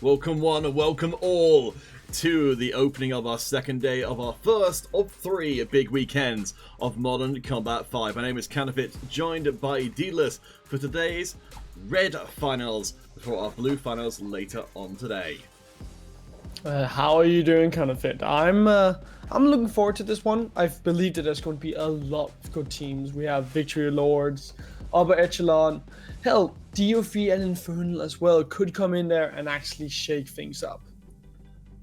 Welcome one and welcome all to the opening of our second day of our first of 3 big weekends of Modern Combat 5. My name is Counterfeit, joined by Deedless for today's red finals before our blue finals later on today. How are you doing, Counterfeit? I'm looking forward to this one. I believe that there's going to be a lot of good teams. We have Victory Lords, Upper Echelon, hell, DOV and Inferno as well could come in there and actually shake things up.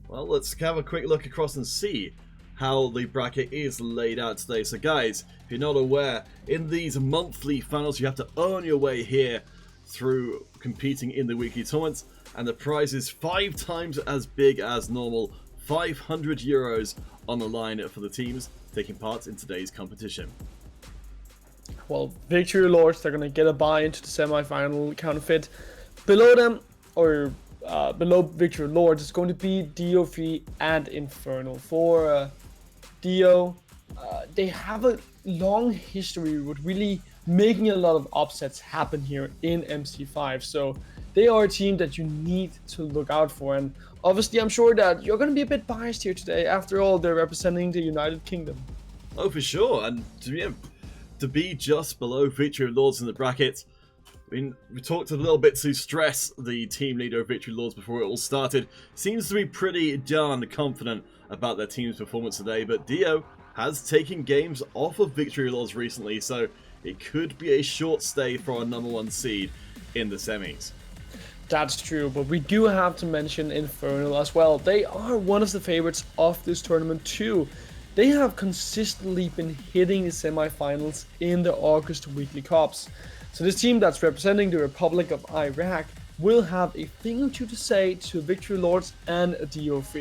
Well, let's have a quick look across and see how the bracket is laid out today. So guys, if you're not aware, in these monthly finals you have to earn your way here through competing in the weekly tournaments, and the prize is 5 times as big as normal, 500 euros on the line for the teams taking part in today's competition. Well, Victory Lords, they're going to get a bye into the semi-final. Counterfeit. Below them, or below Victory Lords, it's going to be DOV and Inferno. For DO, they have a long history with really making a lot of upsets happen here in MC5. So they are a team that you need to look out for. And obviously, I'm sure that you're going to be a bit biased here today. After all, they're representing the United Kingdom. Oh, for sure. And to be just below Victory Lords in the bracket, I mean, we talked a little bit to stress the team leader of Victory Lords before it all started. Seems to be pretty darn confident about their team's performance today, but Dio has taken games off of Victory Lords recently, so it could be a short stay for our number 1 seed in the semis. That's true, but we do have to mention Inferno as well. They are one of the favorites of this tournament too. They have consistently been hitting the semi-finals in the August weekly cups. So this team that's representing the Republic of Iraq will have a thing or two to say to Victory Lords and DOV.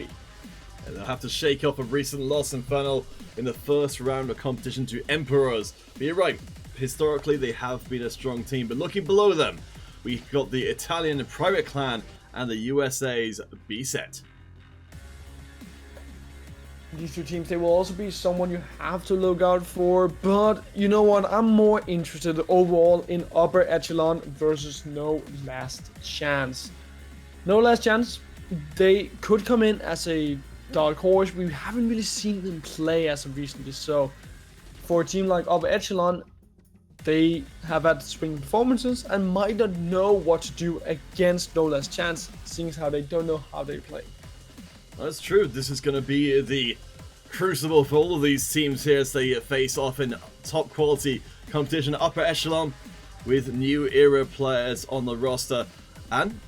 And they'll have to shake off a recent loss Inferno in the first round of competition to Emperors. But you're right, historically they have been a strong team, but looking below them, we've got the Italian Private Clan and the USA's B-Set. These two teams, they will also be someone you have to look out for, but you know what, I'm more interested overall in Upper Echelon versus No Last Chance. No Last Chance, they could come in as a dark horse. We haven't really seen them play as of recently, so for a team like Upper Echelon, they have had swing performances and might not know what to do against No Last Chance, seeing as how they don't know how they play. That's true. This is going to be the crucible for all of these teams here as they face off in top quality competition. Upper Echelon with new era players on the roster and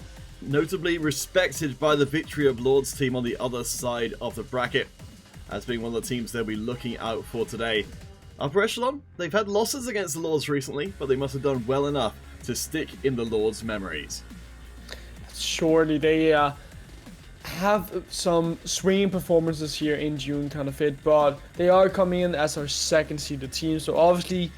notably respected by the Victory of Lords team on the other side of the bracket as being one of the teams they'll be looking out for today. Upper Echelon, they've had losses against the Lords recently, but they must have done well enough to stick in the Lords' memories. Surely they have some swinging performances here in June, Counterfeit, but they are coming in as our second seeded team, so obviously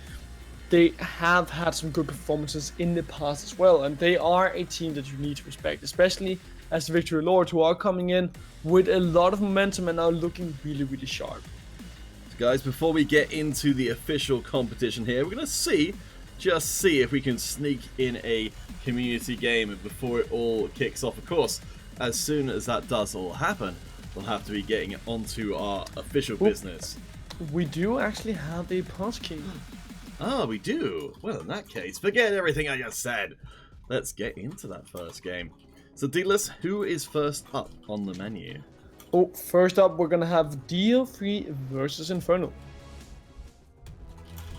they have had some good performances in the past as well, and they are a team that you need to respect, especially as the Victory Lords, who are coming in with a lot of momentum and are looking really, really sharp. Guys, before we get into the official competition here, we're going to just see if we can sneak in a community game before it all kicks off. Of course, as soon as that does all happen, we'll have to be getting onto our official business. We do actually have a pass key. Ah, we do. Well, in that case, forget everything I just said. Let's get into that first game. So, Deedless, who is first up on the menu? Oh, first up, we're gonna have DO3 versus Inferno.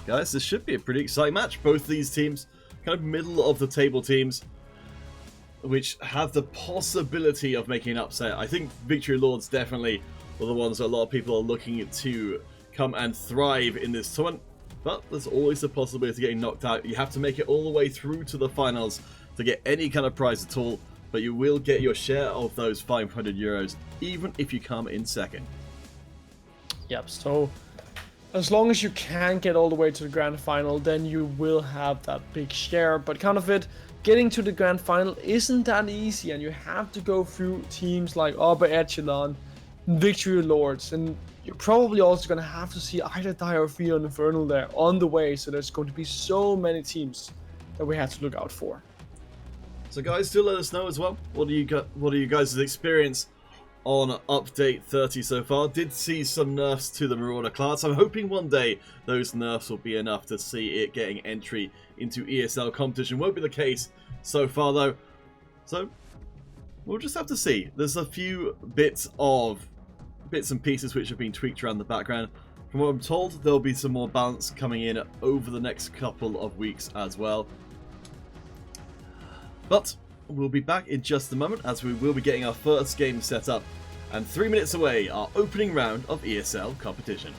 Guys, this should be a pretty exciting match. Both these teams, kind of middle of the table teams, which have the possibility of making an upset. I think Victory Lords definitely are the ones that a lot of people are looking to come and thrive in this tournament. But there's always the possibility of getting knocked out. You have to make it all the way through to the finals to get any kind of prize at all. But you will get your share of those 500 euros, even if you come in second. Yep, so as long as you can get all the way to the grand final, then you will have that big share. But Counterfeit, getting to the grand final isn't that easy, and you have to go through teams like Upper Echelon, Victory Lords, and you're probably also going to have to see either DOV or Inferno there on the way, so there's going to be so many teams that we have to look out for. So guys, do let us know as well. What are you guys' experience on update 30 so far? Did see some nerfs to the Marauder class. I'm hoping one day those nerfs will be enough to see it getting entry into ESL competition. Won't be the case so far though. So we'll just have to see. There's a few bits and pieces which have been tweaked around the background. From what I'm told, there'll be some more balance coming in over the next couple of weeks as well. But we'll be back in just a moment as we will be getting our first game set up. And 3 minutes away, our opening round of ESL competition.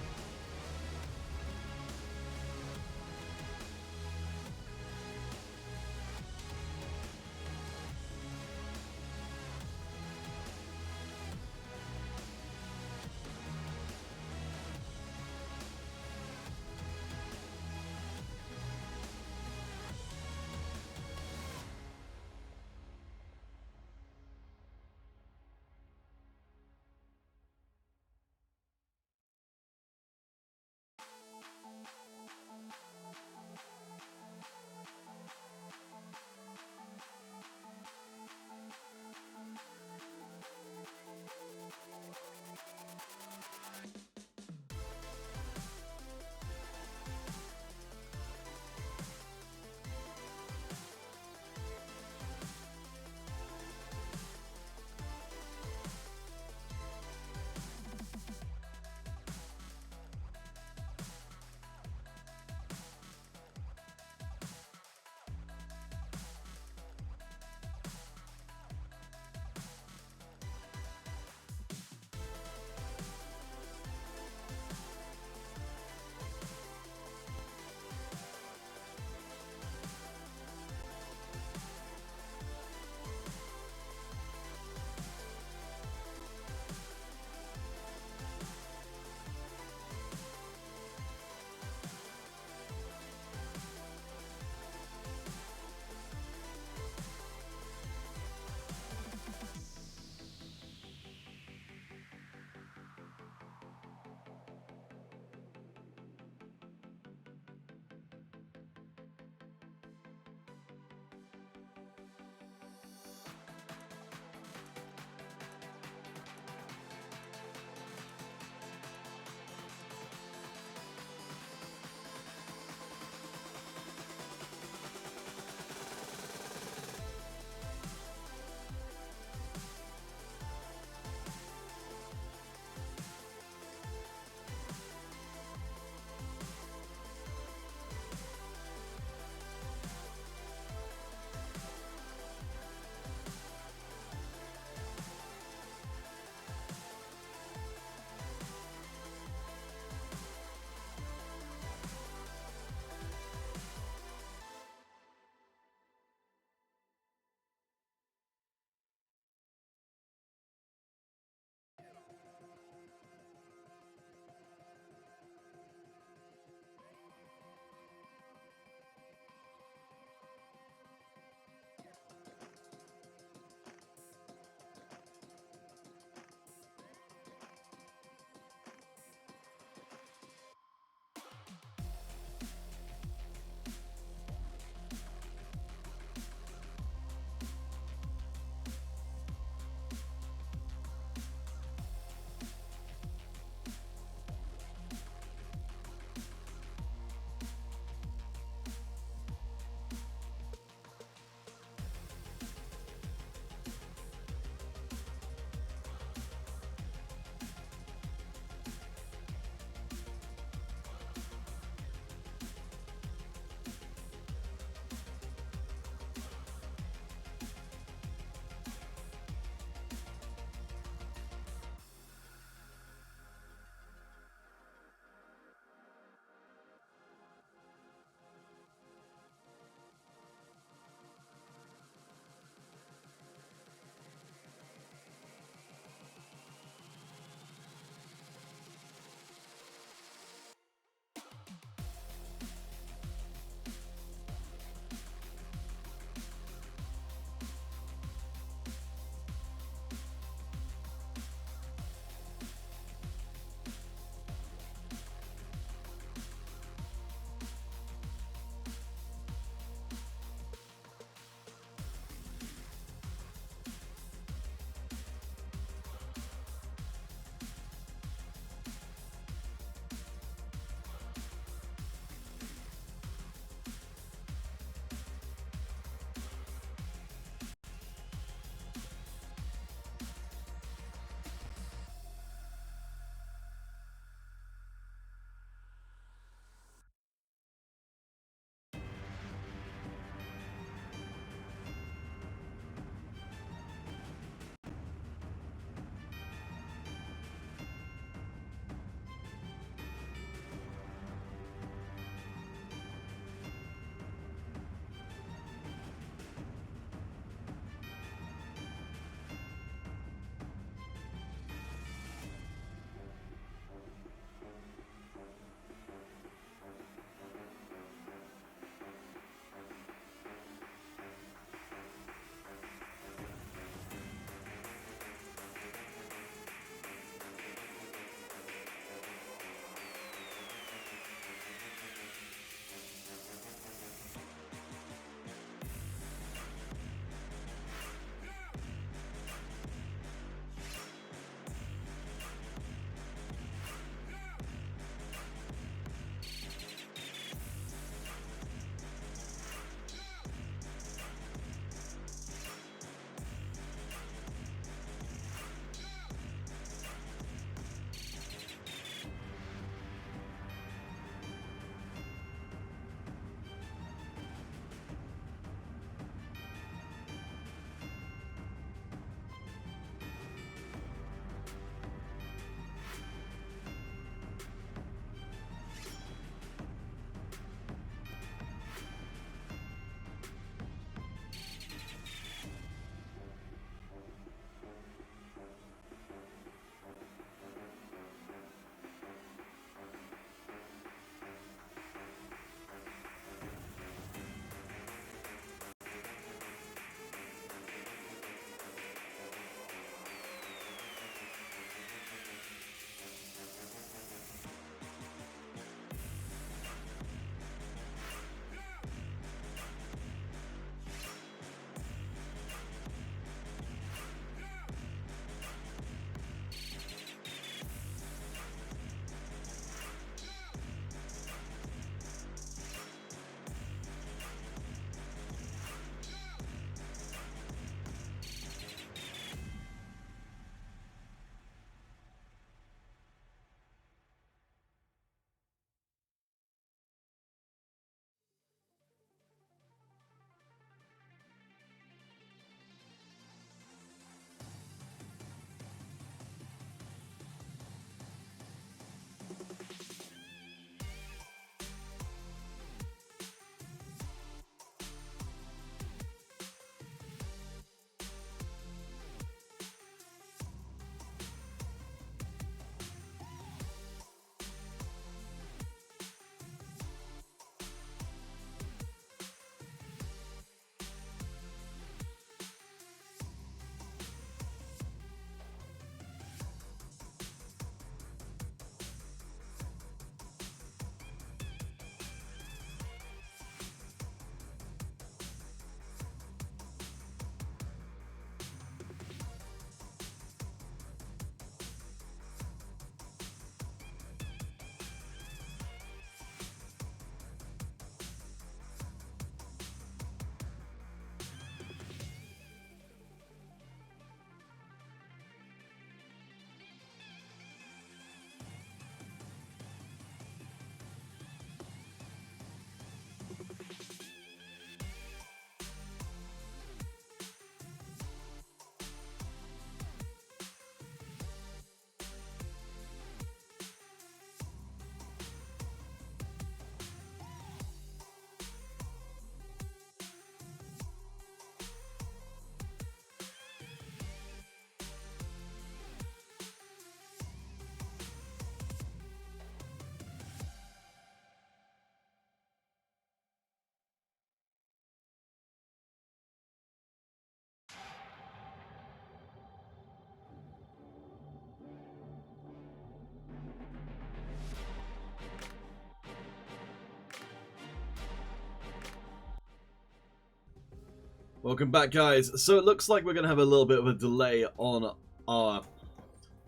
Welcome back, guys. So it looks like we're going to have a little bit of a delay on our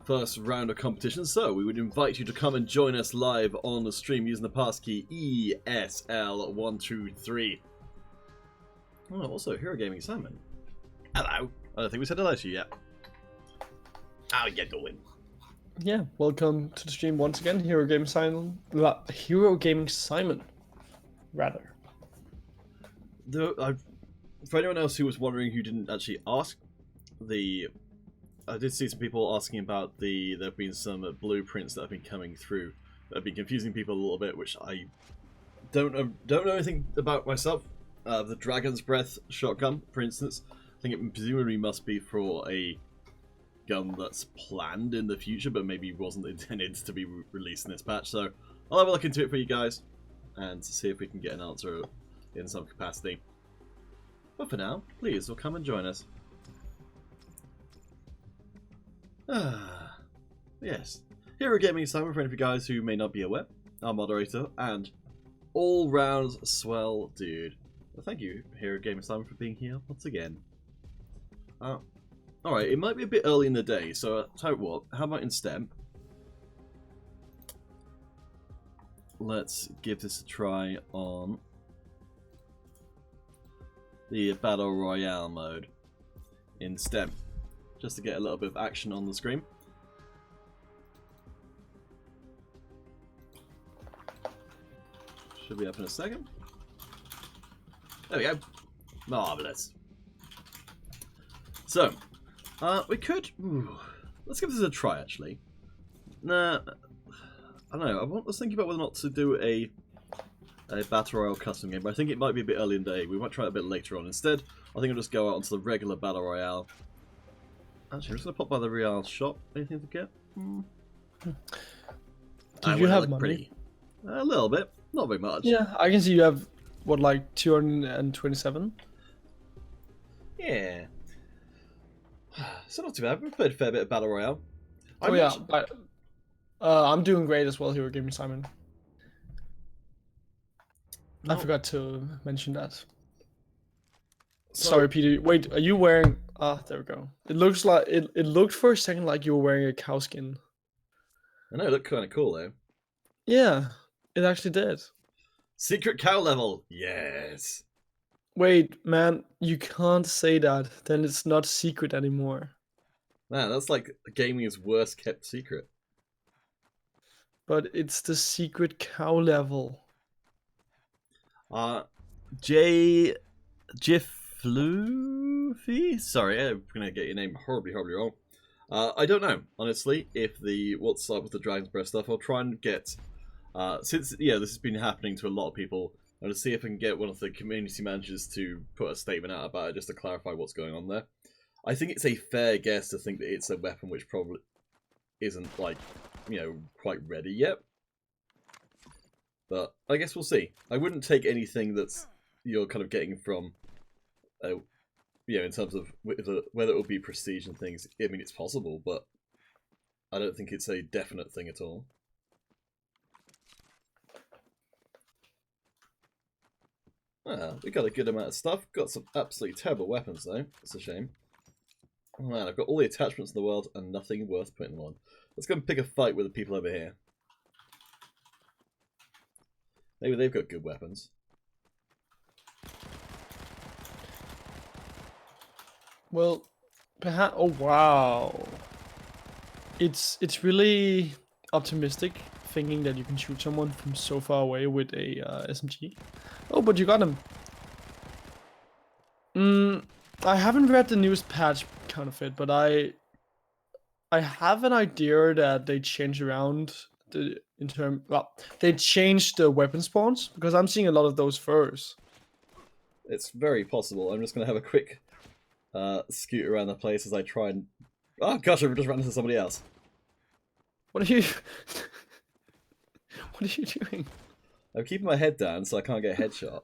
first round of competition. So we would invite you to come and join us live on the stream using the passkey ESL123. Oh, also, Hero Gaming Simon. Hello. I don't think we said hello to you yet. How you doing? Yeah, welcome to the stream once again, Hero Gaming Simon. Rather. For anyone else who was wondering who didn't actually ask, I did see some people asking about there have been some blueprints that have been coming through that have been confusing people a little bit, which I don't know anything about myself. The Dragon's Breath shotgun, for instance, I think it presumably must be for a gun that's planned in the future, but maybe wasn't intended to be released in this patch. So I'll have a look into it for you guys and see if we can get an answer in some capacity. But for now, please, will come and join us. Yes. Hero Gaming Simon, for any of you guys who may not be aware, our moderator and all-round swell dude. Well, thank you, Hero Gaming Simon, for being here once again. Alright, it might be a bit early in the day, so tell you what, how about instead, let's give this a try on the Battle Royale mode instead, just to get a little bit of action on the screen. Should be up in a second. There we go. Marvellous. So, we could... let's give this a try, actually. Nah, I don't know. I was thinking about whether or not to do a Battle Royale custom game, but I think it might be a bit early in the day. We might try it a bit later on. Instead, I think I'll just go out onto the regular Battle Royale. Actually, I'm just going to pop by the Real shop. Anything to get? Do you have money? Pretty. A little bit. Not very much. Yeah, I can see you have, what, like 227? Yeah. So not too bad. We've played a fair bit of Battle Royale. But I'm doing great as well, Hero Gaming Simon. I forgot to mention that. Sorry, Peter. Wait, are you wearing... Ah, there we go. It looks like... It looked for a second like you were wearing a cow skin. I know, it looked kind of cool, though. Yeah, it actually did. Secret cow level! Yes! Wait, man, you can't say that. Then it's not secret anymore. Man, that's like gaming's worst kept secret. But it's the secret cow level. Jiffluffy? Sorry, I'm gonna get your name horribly wrong. I don't know, honestly, if what's up with the Dragon's Breath stuff. I'll try and get, since, yeah, this has been happening to a lot of people, I'm gonna see if I can get one of the community managers to put a statement out about it, just to clarify what's going on there. I think it's a fair guess to think that it's a weapon which probably isn't, like, you know, quite ready yet. But I guess we'll see. I wouldn't take anything that's you're kind of getting from, you know, in terms of whether it will be prestige and things. I mean, it's possible, but I don't think it's a definite thing at all. We got a good amount of stuff. Got some absolutely terrible weapons, though. It's a shame. Oh man, I've got all the attachments in the world and nothing worth putting them on. Let's go and pick a fight with the people over here. Maybe they've got good weapons. Well, perhaps... Oh, wow. It's really optimistic thinking that you can shoot someone from so far away with a SMG. Oh, but you got him. I haven't read the newest patch counterfeit, but I have an idea that they change around they changed the weapon spawns, because I'm seeing a lot of those first. It's very possible. I'm just going to have a quick scoot around the place as I try and... Oh gosh, I've just run into somebody else. What are you... What are you doing? I'm keeping my head down so I can't get a headshot.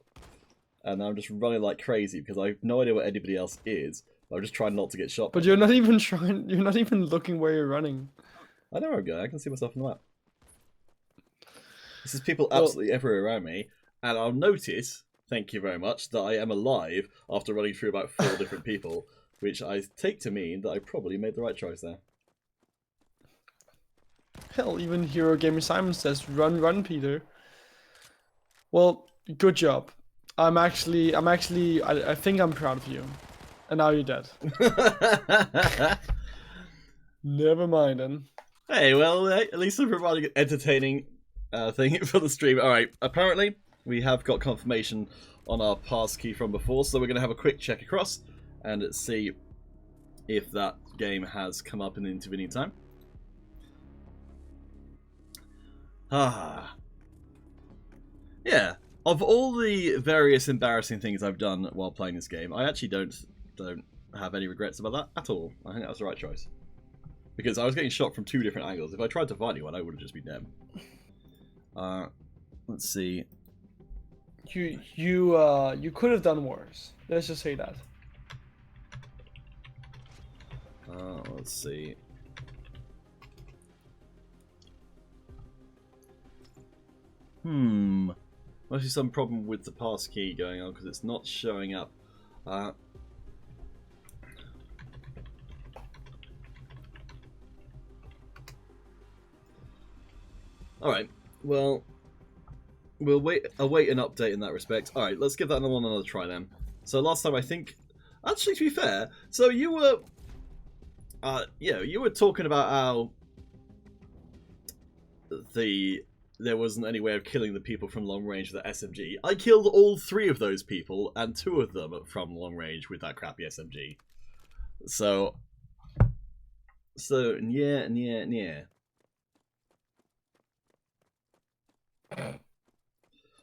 And I'm just running like crazy because I have no idea what anybody else is. I'm just trying not to get shot. But you're not even trying... You're not even looking where you're running. I know where I'm going. I can see myself on the map. This is people absolutely everywhere around me. And I'll notice thank you very much, that I am alive after running through about 4 different people, which I take to mean that I probably made the right choice there. Hell, even Hero Gamer Simon says, "Run, run, Peter." Well, good job. I think I'm proud of you. And now you're dead. Never mind then. Hey, well, at least I'm providing an entertaining thing for the stream. Alright, apparently we have got confirmation on our passkey from before, so we're going to have a quick check across and see if that game has come up in the intervening time. Yeah, of all the various embarrassing things I've done while playing this game, I actually don't have any regrets about that at all. I think that was the right choice. Because I was getting shot from 2 different angles. If I tried to find anyone, I would have just been dead. Let's see. You could have done worse. Let's just say that. Let's see. Must be some problem with the passkey going on because it's not showing up. Alright, well, we'll await an update in that respect. Alright, let's give that another try then. So last time I think, actually to be fair, so you were, you were talking about how there wasn't any way of killing the people from long range with the SMG. I killed all 3 of those people, and 2 of them from long range with that crappy SMG. So yeah.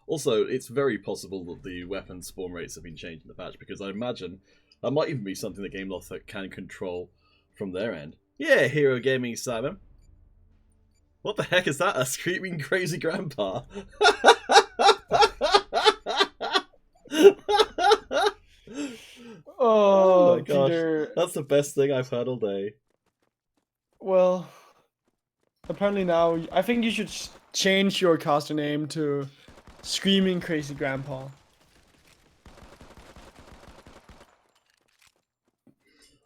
Also, it's very possible that the weapon spawn rates have been changed in the patch, because I imagine that might even be something that Gameloft can control from their end. Yeah, Hero Gaming Simon. What the heck is that? A screaming crazy grandpa? Oh my gosh. Peter. That's the best thing I've heard all day. Well, apparently now, I think you should change your caster name to Screaming Crazy Grandpa.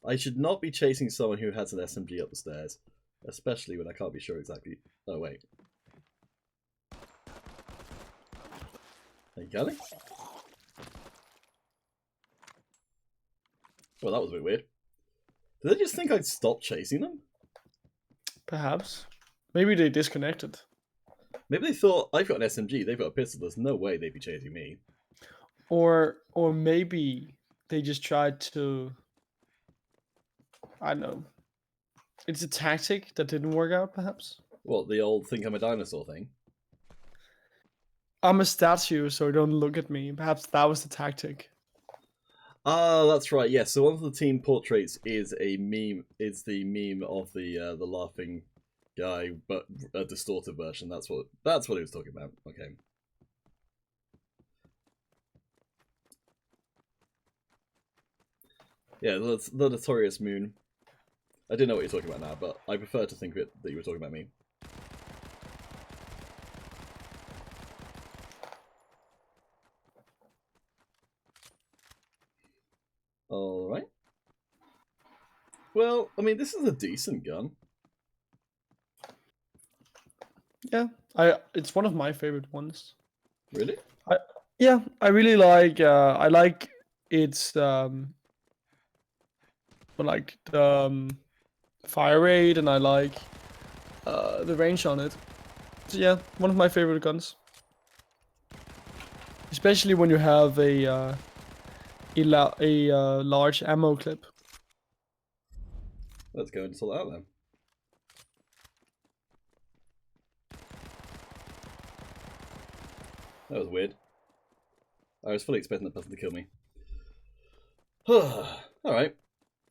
I should not be chasing someone who has an SMG up the stairs. Especially when I can't be sure exactly... Oh, wait. Are you getting? Well, that was a bit weird. Did they just think I'd stop chasing them? Perhaps. Maybe they disconnected. Maybe they thought, I've got an SMG, they've got a pistol, there's no way they'd be chasing me. Or maybe they just tried to... I don't know. It's a tactic that didn't work out, perhaps? What, the old think I'm a dinosaur thing? I'm a statue, so don't look at me. Perhaps that was the tactic. Ah, that's right, yes. So one of the team portraits is a meme, it's the meme of the laughing guy, but a distorted version. That's what he was talking about. Okay. Yeah, the notorious moon. I didn't know what you're talking about now, but I prefer to think that you were talking about me. Alright. Well, I mean, this is a decent gun. Yeah, it's one of my favorite ones. Really? I really like I like its fire rate, and I like the range on it. So yeah, one of my favorite guns. Especially when you have a large ammo clip. Let's go and sort it out then. That was weird. I was fully expecting that person to kill me. Alright.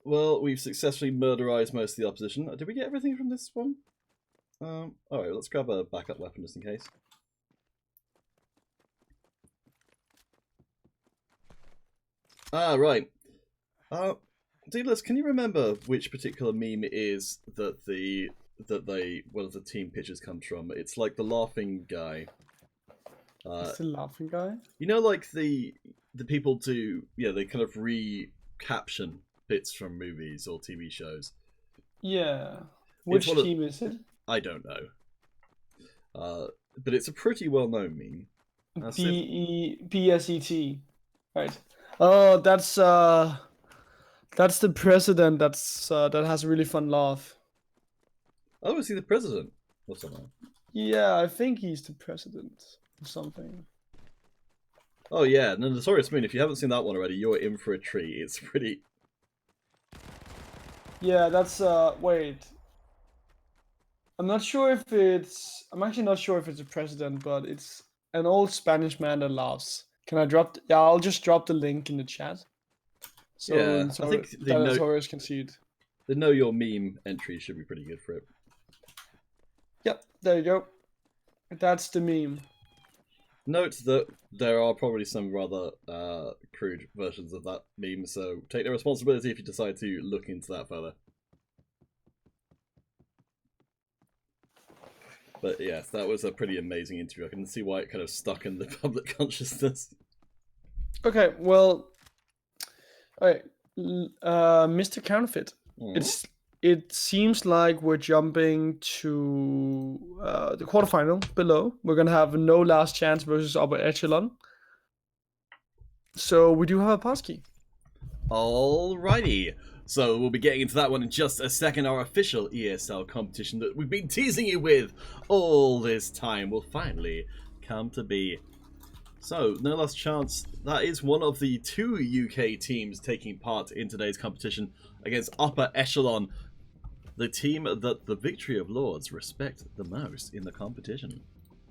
Well, we've successfully murderized most of the opposition. Did we get everything from this one? Alright, let's grab a backup weapon just in case. Ah, right. Dealers, can you remember which particular meme it is that one of the team pictures comes from? It's like the laughing guy. It's the laughing guy. You know, like the people do, they kind of recaption bits from movies or TV shows. Yeah. It's Which one of, team is it? I don't know, but it's a pretty well-known meme. BSET. Right. Oh, that's the president. That has a really fun laugh. Oh, is he the president or something? Yeah, I think he's the president or something. Oh yeah, no, Notorious Moon. If you haven't seen that one already, you're in for a treat. It's pretty. Yeah, that's wait. I'm not sure if it's. I'm actually not sure if it's a president, but it's an old Spanish man that laughs. Can I drop? Yeah, I'll just drop the link in the chat. So Yeah, I think that Notorious can see it. The Know Your Meme entry should be pretty good for it. Yep, there you go. That's the meme. Note that there are probably some rather crude versions of that meme, so take the responsibility if you decide to look into that further. But yes, that was a pretty amazing interview. I can see why it kind of stuck in the public consciousness. Okay, well, all right, Mr. Counterfeit. It seems like we're jumping to the quarterfinal below. We're gonna have No Last Chance versus Upper Echelon. So we do have a passkey. Alrighty. So we'll be getting into that one in just a second. Our official ESL competition that we've been teasing you with all this time will finally come to be. So, No Last Chance, that is one of the 2 UK teams taking part in today's competition against Upper Echelon, the team that the Victory of Lords respect the most in the competition.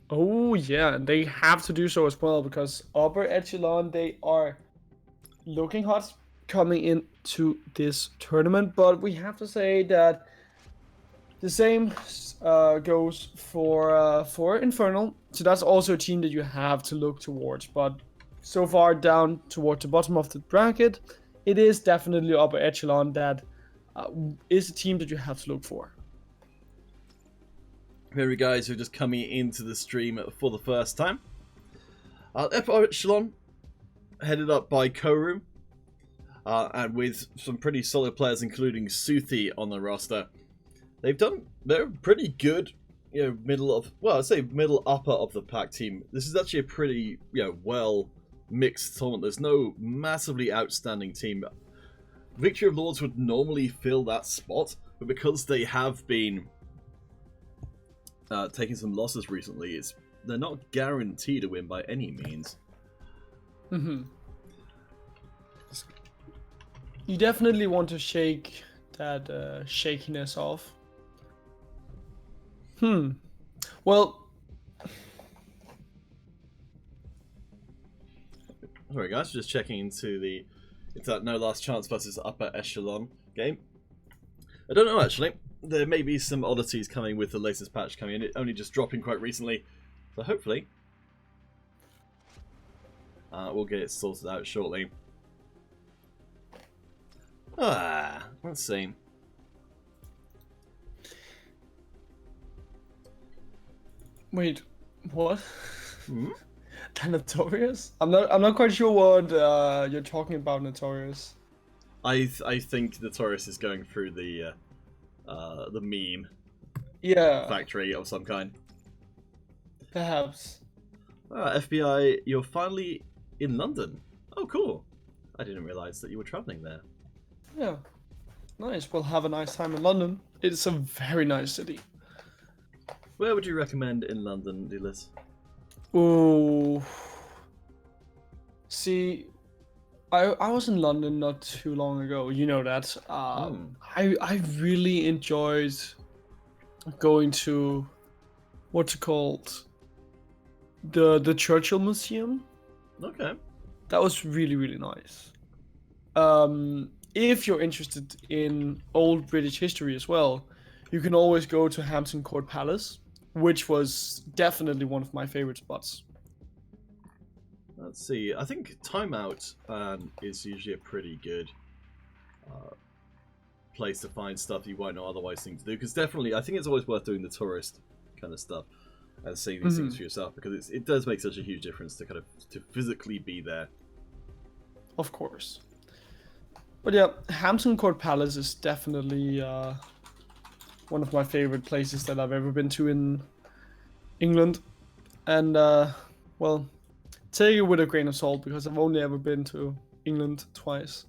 Oh yeah, and they have to do so as well because Upper Echelon, they are looking hot coming into this tournament, but we have to say that the same goes for Inferno. So that's also a team that you have to look towards. But so far down towards the bottom of the bracket, it is definitely Upper Echelon that is a team that you have to look for. Here we guys who are just coming into the stream for the first time. Upper Echelon, headed up by Koru, and with some pretty solid players, including Suthi on the roster. They're pretty good, middle upper of the pack team. This is actually a pretty, well mixed tournament. There's no massively outstanding team. Victory of Lords would normally fill that spot, but because they have been taking some losses recently, they're not guaranteed to win by any means. Mm-hmm. You definitely want to shake that shakiness off. Well, alright guys, just checking into that No Last Chance versus Upper Echelon game. I don't know actually. There may be some oddities coming with the latest patch coming in. It only just dropping quite recently, so hopefully we'll get it sorted out shortly. Let's see. Wait, what? The Notorious? I'm not quite sure what you're talking about, Notorious. I think Notorious is going through the meme factory of some kind. Perhaps. FBI, you're finally in London. Oh, cool. I didn't realise that you were travelling there. Yeah. Nice. We'll have a nice time in London. It's a very nice city. Where would you recommend in London, Dilis? Oh. See, I was in London not too long ago. You know that. I really enjoyed going to what's it called? The Churchill Museum. Okay. That was really, really nice. If you're interested in old British history as well, you can always go to Hampton Court Palace, which was definitely one of my favorite spots. Let's see. I think Timeout is usually a pretty good place to find stuff you won't know otherwise things to do. Because definitely, I think it's always worth doing the tourist kind of stuff. and seeing these things for yourself, because it does make such a huge difference to kind of to physically be there. Of course. But yeah, Hampton Court Palace is definitely one of my favorite places that I've ever been to in England. And, well, take it with a grain of salt, because I've only ever been to England twice.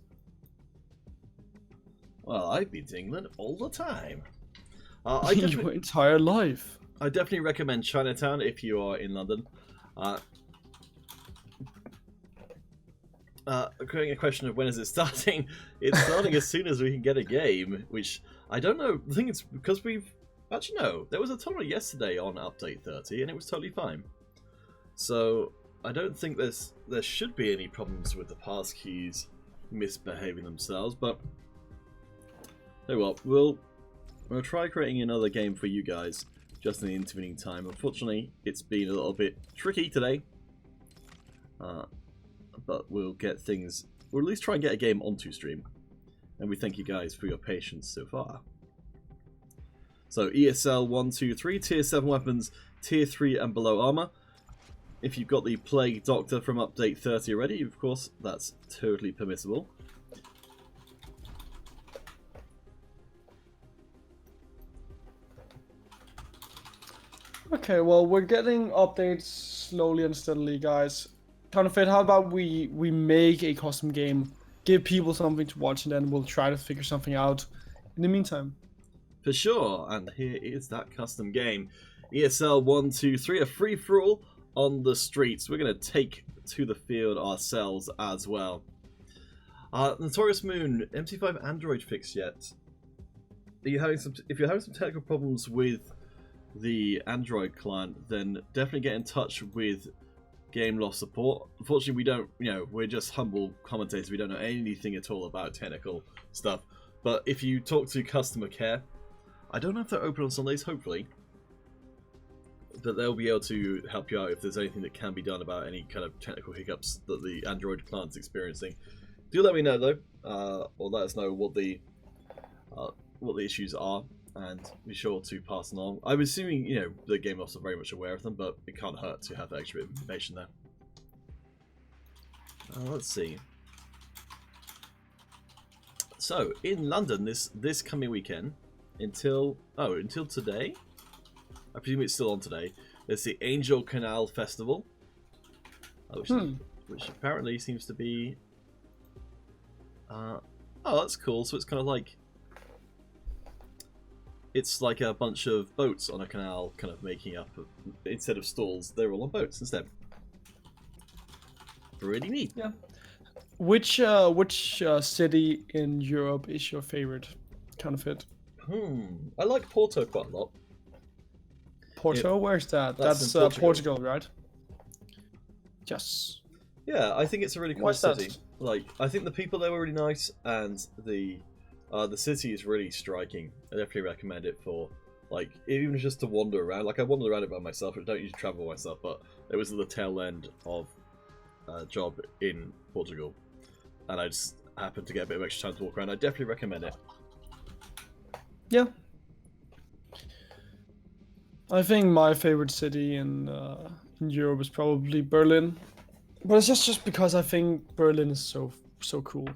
Well, I've been to England all the time. Your entire life. I definitely recommend Chinatown if you are in London. Occurring a question of when is it starting? It's starting as soon as we can get a game, which I don't know. The thing is, because we've actually no, there was a tournament yesterday on update 30, and it was totally fine. So I don't think there should be any problems with the pass keys misbehaving themselves. But hey, well, we'll try creating another game for you guys just in the intervening time. Unfortunately, it's been a little bit tricky today. But we'll get things, we'll at least try and get a game onto stream. And we thank you guys for your patience so far. So ESL 1, 2, 3, tier 7 weapons, tier 3 and below armor. If you've got the Plague Doctor from update 30 already, of course, that's totally permissible. Okay, well, we're getting updates slowly and steadily, guys. Counterfeit, how about we make a custom game, give people something to watch, and then we'll try to figure something out in the meantime. For sure, and here is that custom game. ESL 1, 2, 3, a free-for-all on the streets. We're going to take to the field ourselves as well. Notorious Moon, MC5 Android fix yet? If you're having some technical problems with the Android client, then definitely get in touch with Game Loss support. Unfortunately, we don't, we're just humble commentators. We don't know anything at all about technical stuff. But if you talk to customer care, I don't know if they're open on Sundays, hopefully, but they'll be able to help you out if there's anything that can be done about any kind of technical hiccups that the Android client's experiencing. Do let me know though, or let us know what the issues are, and be sure to pass them on. I'm assuming, the Game Loss are very much aware of them, but it can't hurt to have extra information there. Let's see. So, in London this coming weekend, until today, I presume it's still on today, there's the Angel Canal Festival, which apparently seems to be... oh, that's cool. So it's kind of like... It's like a bunch of boats on a canal, kind of making up, instead of stalls, they're all on boats instead. Pretty neat. Yeah. Which city in Europe is your favorite, Counterfeit? I like Porto quite a lot. Porto? Yeah. Where's that? That's Portugal, right? Yes. Yeah, I think it's a really cool city. Like, I think the people there were really nice, and the city is really striking. I definitely recommend it for, like, even just to wander around. Like, I wandered around it by myself. I don't usually travel by myself, but it was at the tail end of a job in Portugal, and I just happened to get a bit of extra time to walk around. I definitely recommend it. Yeah. I think my favorite city in Europe is probably Berlin, but it's just because I think Berlin is so cool.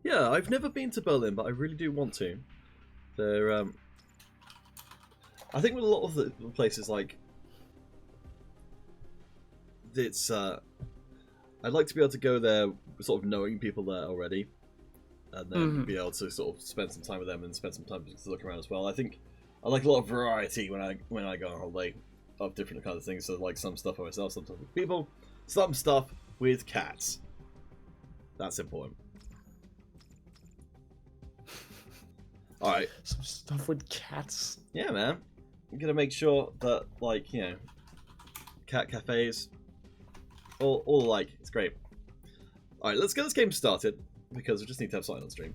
Yeah, I've never been to Berlin, but I really do want to. There, I think with a lot of the places, like, it's, I'd like to be able to go there sort of knowing people there already, and then be able to sort of spend some time with them and spend some time to look around as well. I think I like a lot of variety when I go on holiday of different kinds of things. So like some stuff for myself, some stuff with people, some stuff with cats. That's important. All right. Some stuff with cats. Yeah, man. I'm gonna make sure that, like, cat cafes, all alike. It's great. All right, let's get this game started because we just need to have something on stream,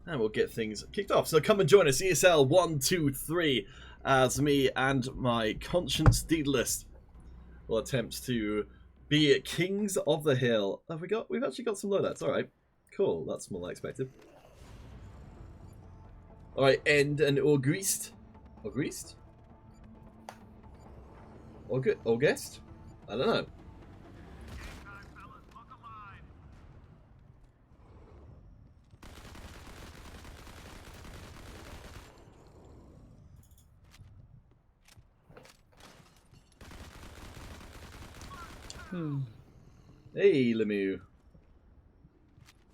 and we'll get things kicked off. So come and join us, ESL 1, 2, 3, as me and my conscience deedless will attempt to be kings of the hill. We've actually got some loadouts. All right. Cool, that's more than I expected. Alright, and an August? August? August? I don't know. Hey, Lemieux.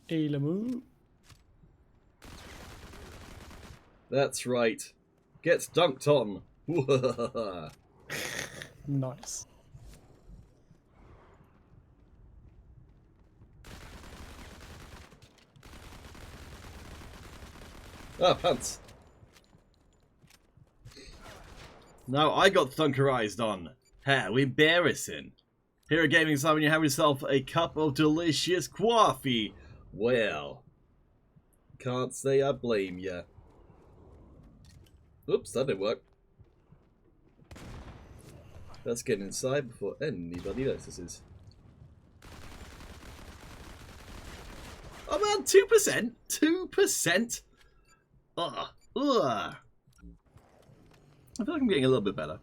Hey, Lemieux. That's right. Gets dunked on. Nice. Ah, pants. Now I got thunkerized on. How embarrassing. Here at Gaming Simon, you have yourself a cup of delicious coffee. Well, can't say I blame ya. Oops, that didn't work. Let's get inside before anybody notices. Oh man, 2%? 2%? Ugh. Ugh. I feel like I'm getting a little bit better.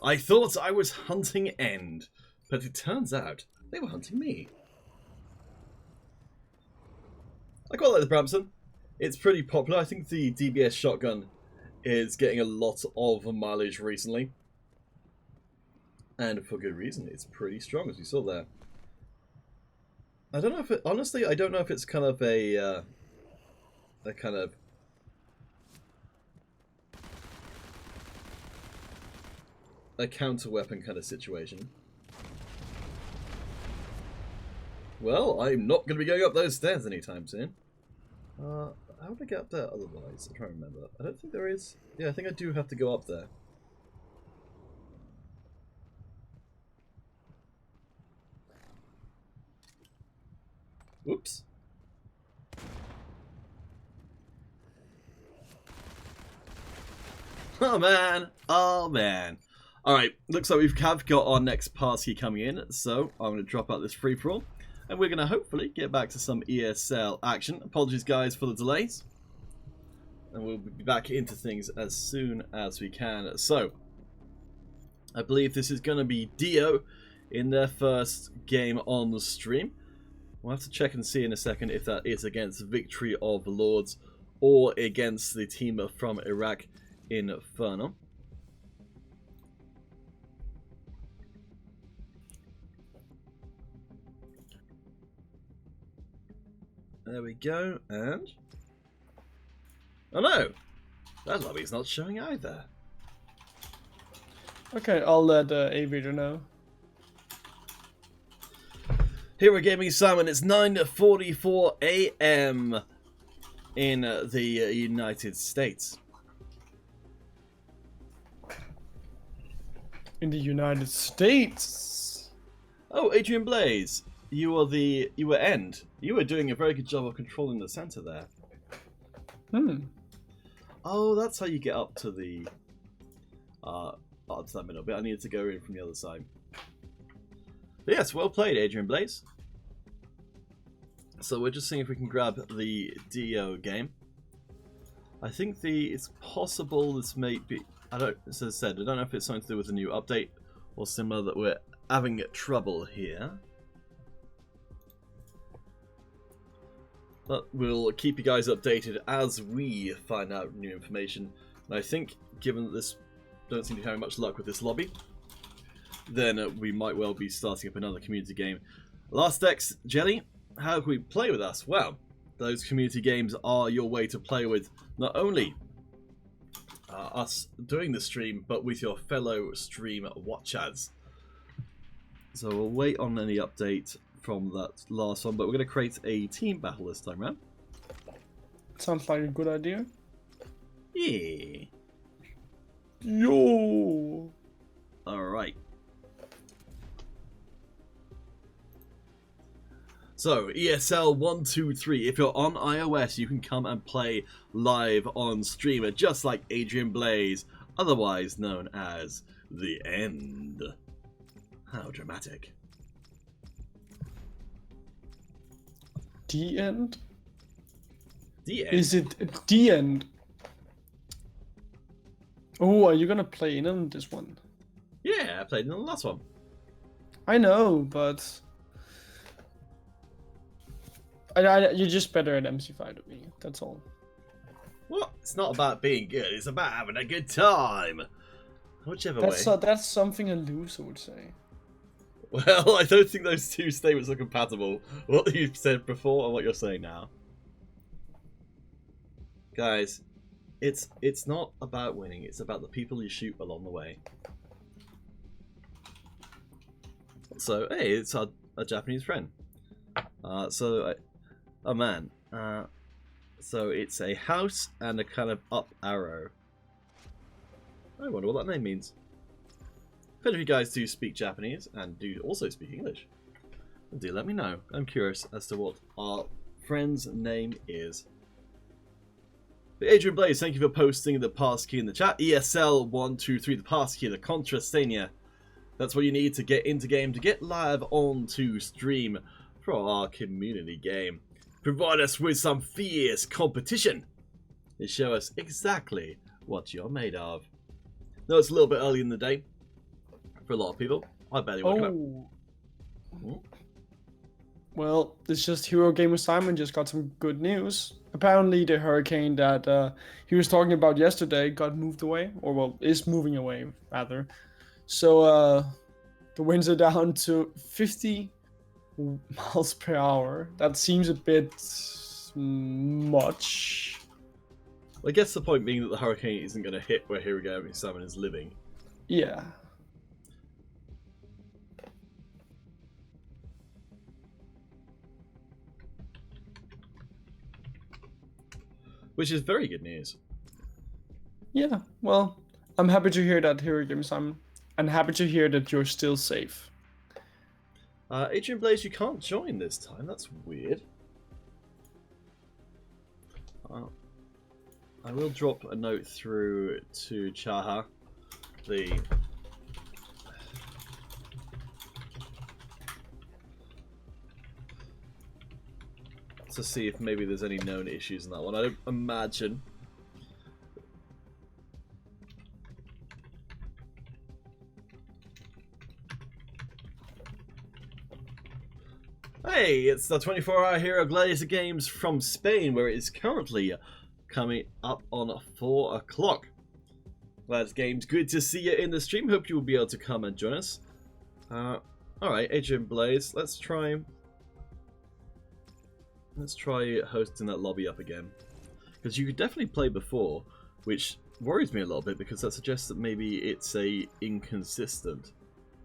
I thought I was hunting End, but it turns out they were hunting me. I quite like the Bramson. It's pretty popular. I think the DBS shotgun is getting a lot of mileage recently. And for good reason. It's pretty strong, as you saw there. I don't know if it... Honestly, I don't know if it's kind of a kind of... a counter-weapon kind of situation. Well, I'm not going to be going up those stairs anytime soon. How would I get up there otherwise? I'm trying to remember. I don't think there is. Yeah, I think I do have to go up there. Whoops. Oh man! Oh man! Alright, looks like we've got our next party coming in, so I'm going to drop out this free-for-all, and we're going to hopefully get back to some ESL action. Apologies guys for the delays, and we'll be back into things as soon as we can. So, I believe this is going to be Dio in their first game on the stream. We'll have to check and see in a second if that is against Victory of the Lords or against the team from Iraq, Inferno. There we go, and... oh no! That lobby's not showing either. Okay, I'll let Aviator know. Here at Gaming Simon, it's 9:44 AM in the United States. In the United States. Oh, Adrian Blaze, you were End. You were doing a very good job of controlling the center there. Oh, that's how you get up to the up to that middle bit. I needed to go in from the other side. But yes, well played, Adrian Blaze. So we're just seeing if we can grab the Dio game. I think it's possible this may be... as I said, I don't know if it's something to do with a new update or similar that we're having trouble here. But we'll keep you guys updated as we find out new information. And I think, given that this don't seem to be having much luck with this lobby, then we might well be starting up another community game. Last X, Jelly, how can we play with us? Well, those community games are your way to play with not only us doing the stream, but with your fellow stream watchers. So we'll wait on any update from that last one, but we're going to create a team battle this time around. Sounds like a good idea. Yeah. Yo. Alright. So, ESL123, if you're on iOS, you can come and play live on streamer, just like Adrian Blaze, otherwise known as The End. How dramatic. The End? The End? Is it The End? Oh, are you gonna play in on this one? Yeah, I played in the last one. I know, but... you're just better at MC5 than me, that's all. What? It's not about being good, it's about having a good time. Whichever way. That's something a loser would say. Well, I don't think those two statements are compatible. What you've said before and what you're saying now. Guys, it's not about winning, it's about the people you shoot along the way. So, hey, it's a Japanese friend. A man. So it's a house and a kind of up arrow. I wonder what that name means. If any of you guys do speak Japanese and do also speak English, do let me know. I'm curious as to what our friend's name is. But Adrian Blaze, thank you for posting the passkey in the chat. ESL123, the passkey, the contrasenia. That's what you need to get into game, to get live onto stream for our community game. Provide us with some fierce competition and show us exactly what you're made of. No, it's a little bit early in the day for a lot of people. I barely woke up. Well, it's just Hero Gamer Simon just got some good news. Apparently the hurricane that he was talking about yesterday got moved away, or well, is moving away rather. So the winds are down to 50 miles per hour. That seems a bit much. Well, I guess the point being that the hurricane isn't going to hit where Hero Gamer Simon is living. Yeah. Which is very good news. Yeah, well, I'm happy to hear that, Hero Gamer Simon. And happy to hear that you're still safe. Adrian Blaze, you can't join this time. That's weird. I will drop a note through to Chaha, to see if maybe there's any known issues in that one. I don't imagine. Hey, it's the 24-hour Hero Glazer Games from Spain, where it is currently coming up on 4 o'clock. Lads Games, good to see you in the stream. Hope you will be able to come and join us. Alright, Adrian Blaze, let's try hosting that lobby up again. Because you could definitely play before, which worries me a little bit because that suggests that maybe it's a inconsistent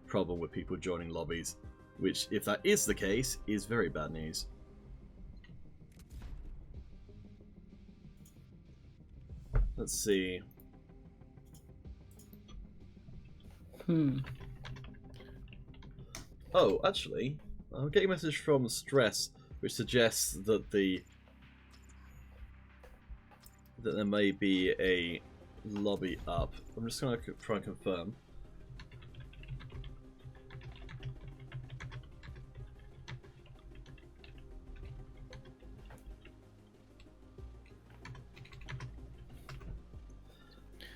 problem with people joining lobbies. Which, if that is the case, is very bad news. Let's see. Oh, actually, I'm getting a message from Stress, which suggests that there may be a lobby up. I'm just going to try and confirm.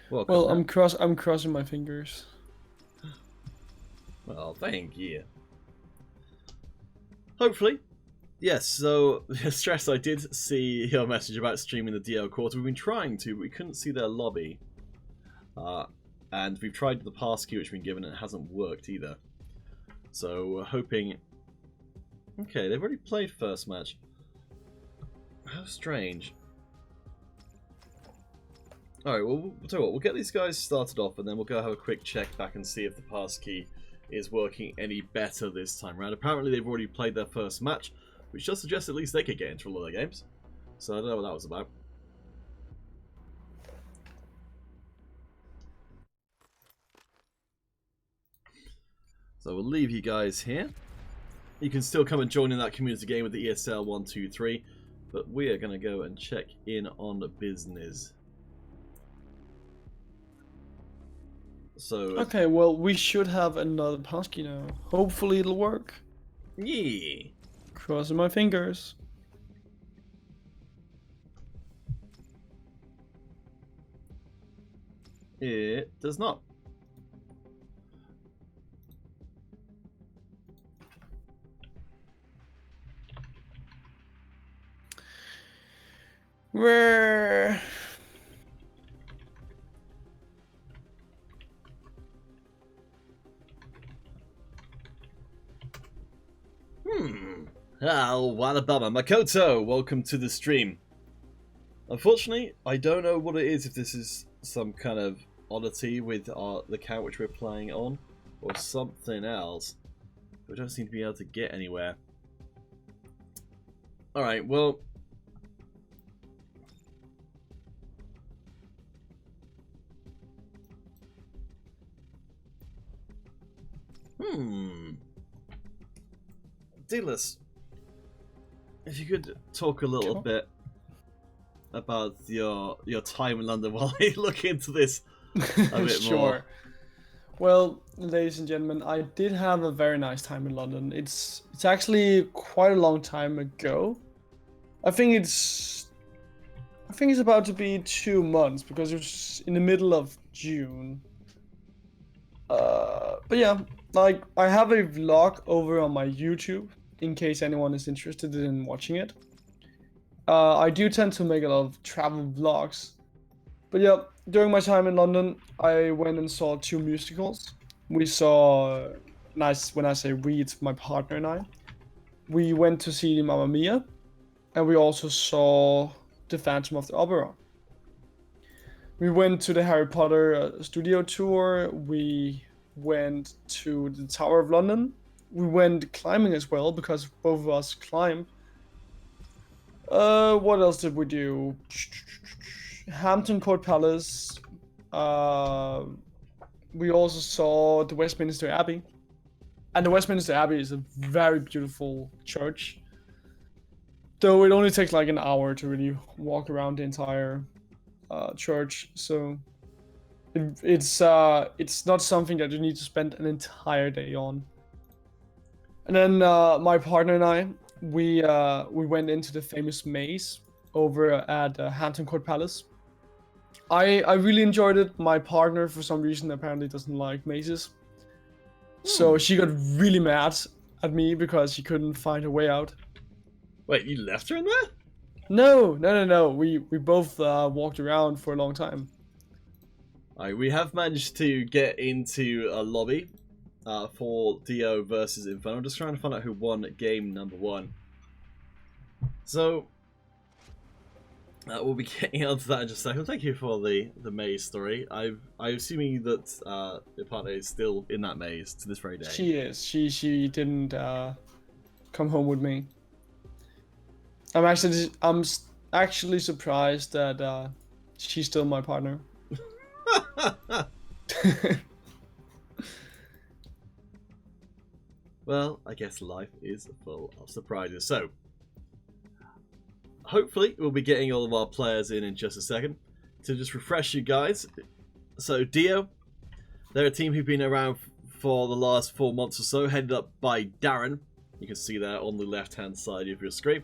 Well, I'm crossing my fingers. Well, thank you. Hopefully. Yes, so, Stress, I did see your message about streaming the DL Quarter. We've been trying to, but we couldn't see their lobby. And we've tried the passkey which we've been given, and it hasn't worked either. So, we're hoping... Okay, they've already played first match. How strange. Alright, well, we'll tell you what, we'll get these guys started off, and then we'll go have a quick check back and see if the passkey is working any better this time around. Apparently they've already played their first match, which does suggest at least they could get into a lot of their games. So I don't know what that was about. So we'll leave you guys here. You can still come and join in that community game with the ESL 123, but we are going to go and check in on the business. So okay, well, we should have another passkey now. Hopefully it'll work. yeah. Crossing my fingers. It does not. Where? Oh, Alabama. Makoto, welcome to the stream. Unfortunately, I don't know what it is, if this is some kind of oddity with the account which we're playing on, or something else. We don't seem to be able to get anywhere. Alright, well... Dealers, if you could talk a little bit about your time in London while I look into this a bit Sure. more. Well, ladies and gentlemen, I did have a very nice time in London. It's actually quite a long time ago. I think it's about to be 2 months because it was in the middle of June. But yeah, like I have a vlog over on my YouTube in case anyone is interested in watching it. I do tend to make a lot of travel vlogs. But yeah, during my time in London, I went and saw 2 musicals. We saw, nice when I say we, it's my partner and I. We went to see Mamma Mia, and we also saw The Phantom of the Opera. We went to the Harry Potter studio tour. We went to the Tower of London. We went climbing as well because both of us climb. What else did we do? Hampton Court Palace. We also saw the Westminster Abbey. And the Westminster Abbey is a very beautiful church. Though it only takes like an hour to really walk around the entire church, so it's not something that you need to spend an entire day on. And then my partner and I, we went into the famous maze over at Hampton Court Palace. I really enjoyed it. My partner, for some reason, apparently doesn't like mazes, so she got really mad at me because she couldn't find her way out. Wait, you left her in there? No. We both walked around for a long time. Alright, we have managed to get into a lobby for Dio versus Inferno. I'm just trying to find out who won game number 1. So, we'll be getting onto that in just a second. Thank you for the maze story. I'm assuming that your partner is still in that maze to this very day. She is. She didn't come home with me. I'm actually surprised that she's still my partner. Well, I guess life is full of surprises. So, hopefully, we'll be getting all of our players in just a second. To just refresh you guys. So, Dio, they're a team who've been around for the last 4 months or so, headed up by Darren. You can see there on the left-hand side of your screen.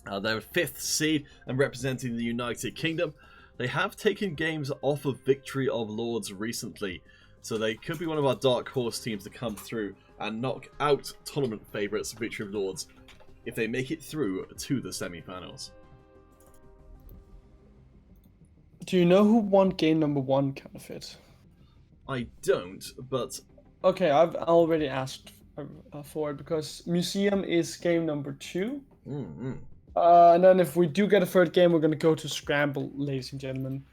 They're a 5th seed and representing the United Kingdom. They have taken games off of Victory of Lords recently, so they could be one of our dark horse teams to come through and knock out tournament favourites Victory of Lords if they make it through to the semi-finals. Do you know who won game number 1, Counterfeit? I don't, but... Okay, I've already asked for it because Museum is game number 2. And then if we do get a 3rd game, we're going to go to Scramble, ladies and gentlemen.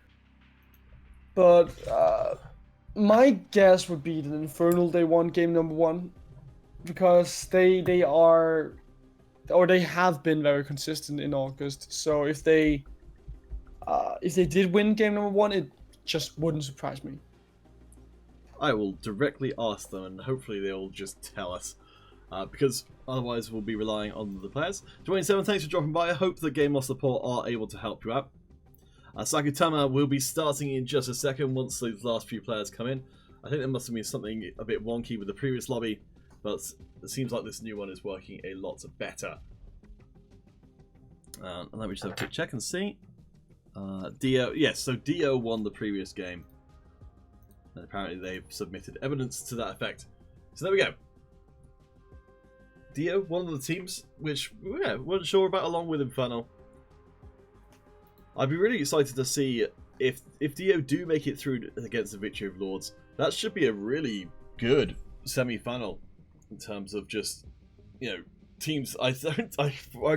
But my guess would be that Infernal, they won game number 1. Because they are, or they have been very consistent in August. So if they did win game number 1, it just wouldn't surprise me. I will directly ask them and hopefully they'll just tell us. because otherwise we'll be relying on the players. Dwayne7, thanks for dropping by. I hope the Game Loss support are able to help you out. Sakutama will be starting in just a second once the last few players come in. I think there must have been something a bit wonky with the previous lobby, but it seems like this new one is working a lot better. And let me just have a quick check and see. Dio, yes, so Dio won the previous game. And apparently they've submitted evidence to that effect. So there we go. Dio, one of the teams which we weren't sure about, along with Inferno. I'd be really excited to see if Dio do make it through against the Victory of Lords. That should be a really good semi-final in terms of just, you know, teams. All I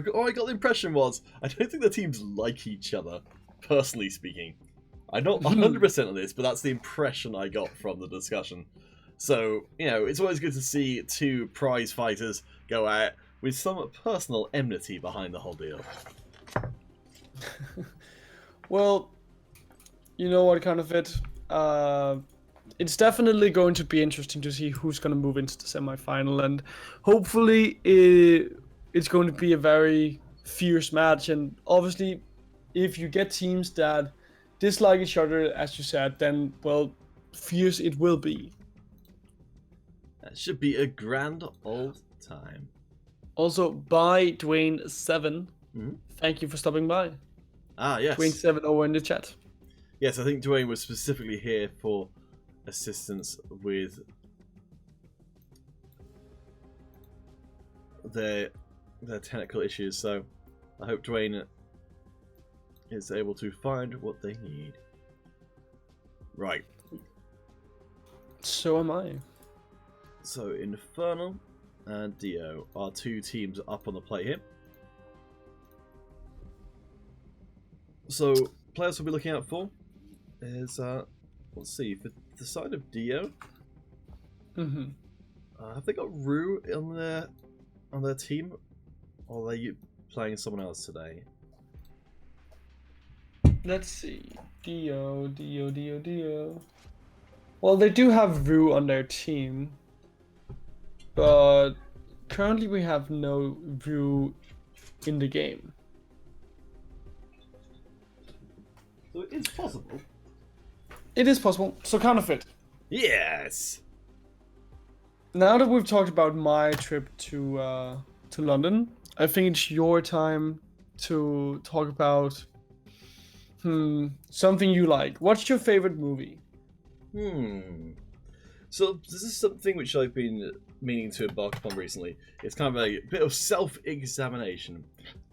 got the impression was I don't think the teams like each other, personally speaking. I'm not 100% on this, but that's the impression I got from the discussion. So, you know, it's always good to see two prize fighters go out with some personal enmity behind the whole deal. Well, you know what, kind of it. It's definitely going to be interesting to see who's going to move into the semi-final, and hopefully it's going to be a very fierce match. And obviously, if you get teams that dislike each other, as you said, then, well, fierce it will be. That should be a grand old time. Also, by Dwayne7, thank you for stopping by. Ah, yes. Dwayne7 over in the chat. Yes, I think Dwayne was specifically here for assistance with their technical issues, so I hope Dwayne is able to find what they need. Right. So am I. So Inferno and Dio are two teams up on the plate here. So players we'll be looking out for is let's see, for the side of Dio. Have they got Rue on their team, or are they playing someone else today? Let's see. Dio. Well, they do have Rue on their team, but currently we have no Rue in the game. So it is possible. It is possible. So counterfeit. Yes. Now that we've talked about my trip to London, I think it's your time to talk about something you like. What's your favorite movie? So this is something which I've been meaning to embark upon recently. It's kind of a bit of self-examination.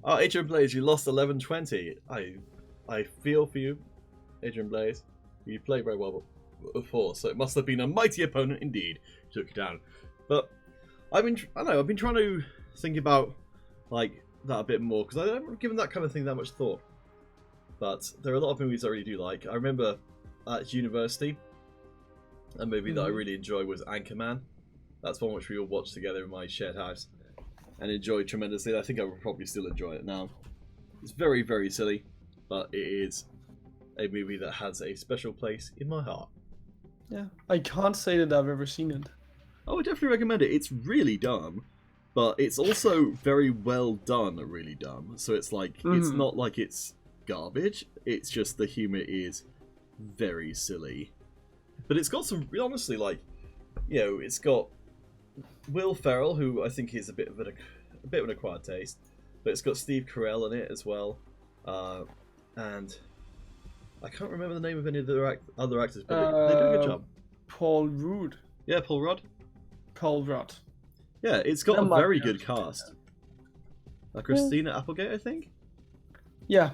Adrian Blaze, you lost 11-20. I feel for you, Adrian Blaze. You played very well before, so it must have been a mighty opponent indeed who took you down. But I've been trying to think about like that a bit more, because I haven't given that kind of thing that much thought. But there are a lot of movies I really do like. I remember at university, a movie that I really enjoyed was Anchorman. That's one which we all watched together in my shared house and enjoyed tremendously. I think I would probably still enjoy it now. It's very, very silly, but it is a movie that has a special place in my heart. Yeah, I can't say that I've ever seen it. I would definitely recommend it. It's really dumb, but it's also very well done, really dumb. So it's like, it's not like it's garbage. It's just the humor is very silly. But it's got some, honestly, like, you know, it's got Will Ferrell, who I think is a bit of an acquired taste, but it's got Steve Carell in it as well, and I can't remember the name of any of the other actors, but they do a good job. Paul Rudd. Yeah, Paul Rudd. Paul Rudd. Yeah, it's got a very good cast. Christina Applegate, I think. Yeah.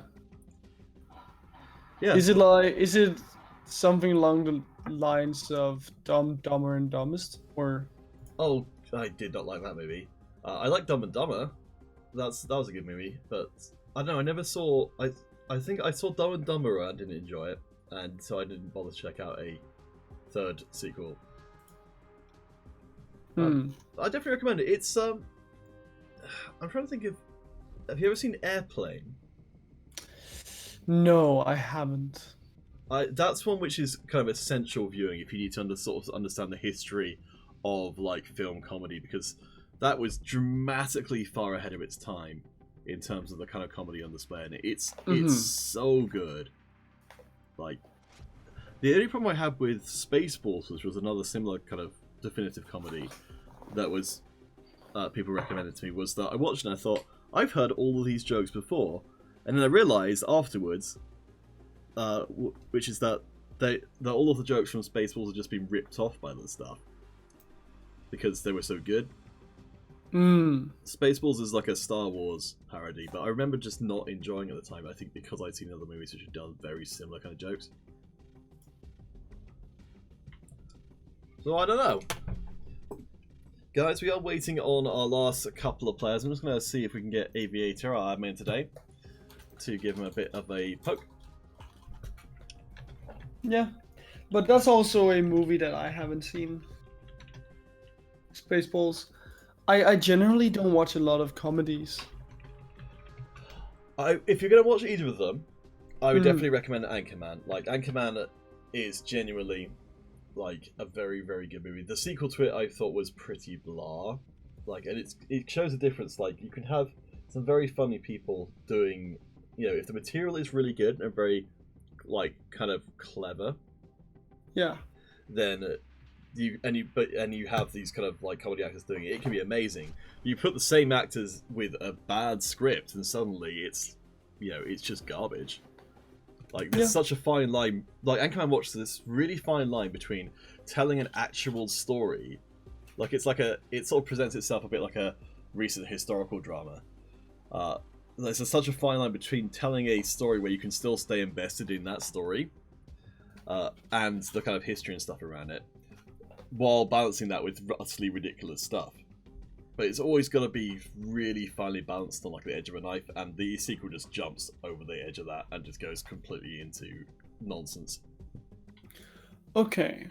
Yeah. Is it something along the lines of Dumb, Dumber, and Dumbest, or? Oh, I did not like that movie. I like Dumb and Dumber. That was a good movie, but I don't know. I never saw. I think I saw Dumb and Dumber and didn't enjoy it, and so I didn't bother to check out a third sequel. I definitely recommend it. It's I'm trying to think of. Have you ever seen Airplane? No, I haven't. That's one which is kind of essential viewing if you need to sort of understand the history of like film comedy, because that was dramatically far ahead of its time in terms of the kind of comedy on display, and it's so good. Like, the only problem I had with Spaceballs, which was another similar kind of definitive comedy that was people recommended to me, was that I watched it and I thought, I've heard all of these jokes before, and then I realised afterwards, which is that all of the jokes from Spaceballs had just been ripped off by the stuff because they were so good. Spaceballs is like a Star Wars parody, but I remember just not enjoying it at the time. I think because I'd seen other movies which had done very similar kind of jokes. So I don't know. Guys, we are waiting on our last couple of players. I'm just going to see if we can get Aviator, our admin today, to give him a bit of a poke. Yeah, but that's also a movie that I haven't seen. Spaceballs. I generally don't watch a lot of comedies. If you're going to watch either of them, I would definitely recommend Anchorman. Like, Anchorman is genuinely like a very, very good movie. The sequel to it I thought was pretty blah. Like, and it shows a difference. Like, you can have some very funny people doing, you know, if the material is really good and very, like, kind of clever. Yeah. Then you have these kind of like comedy actors doing it. It can be amazing. You put the same actors with a bad script, and suddenly it's, you know, it's just garbage. Like, there's such a fine line. Like, Anchorman watched this really fine line between telling an actual story. Like, it sort of presents itself a bit like a recent historical drama. There's such a fine line between telling a story where you can still stay invested in that story, and the kind of history and stuff around it, while balancing that with utterly ridiculous stuff. But it's always got to be really finely balanced on like the edge of a knife, and the sequel just jumps over the edge of that and just goes completely into nonsense. Okay.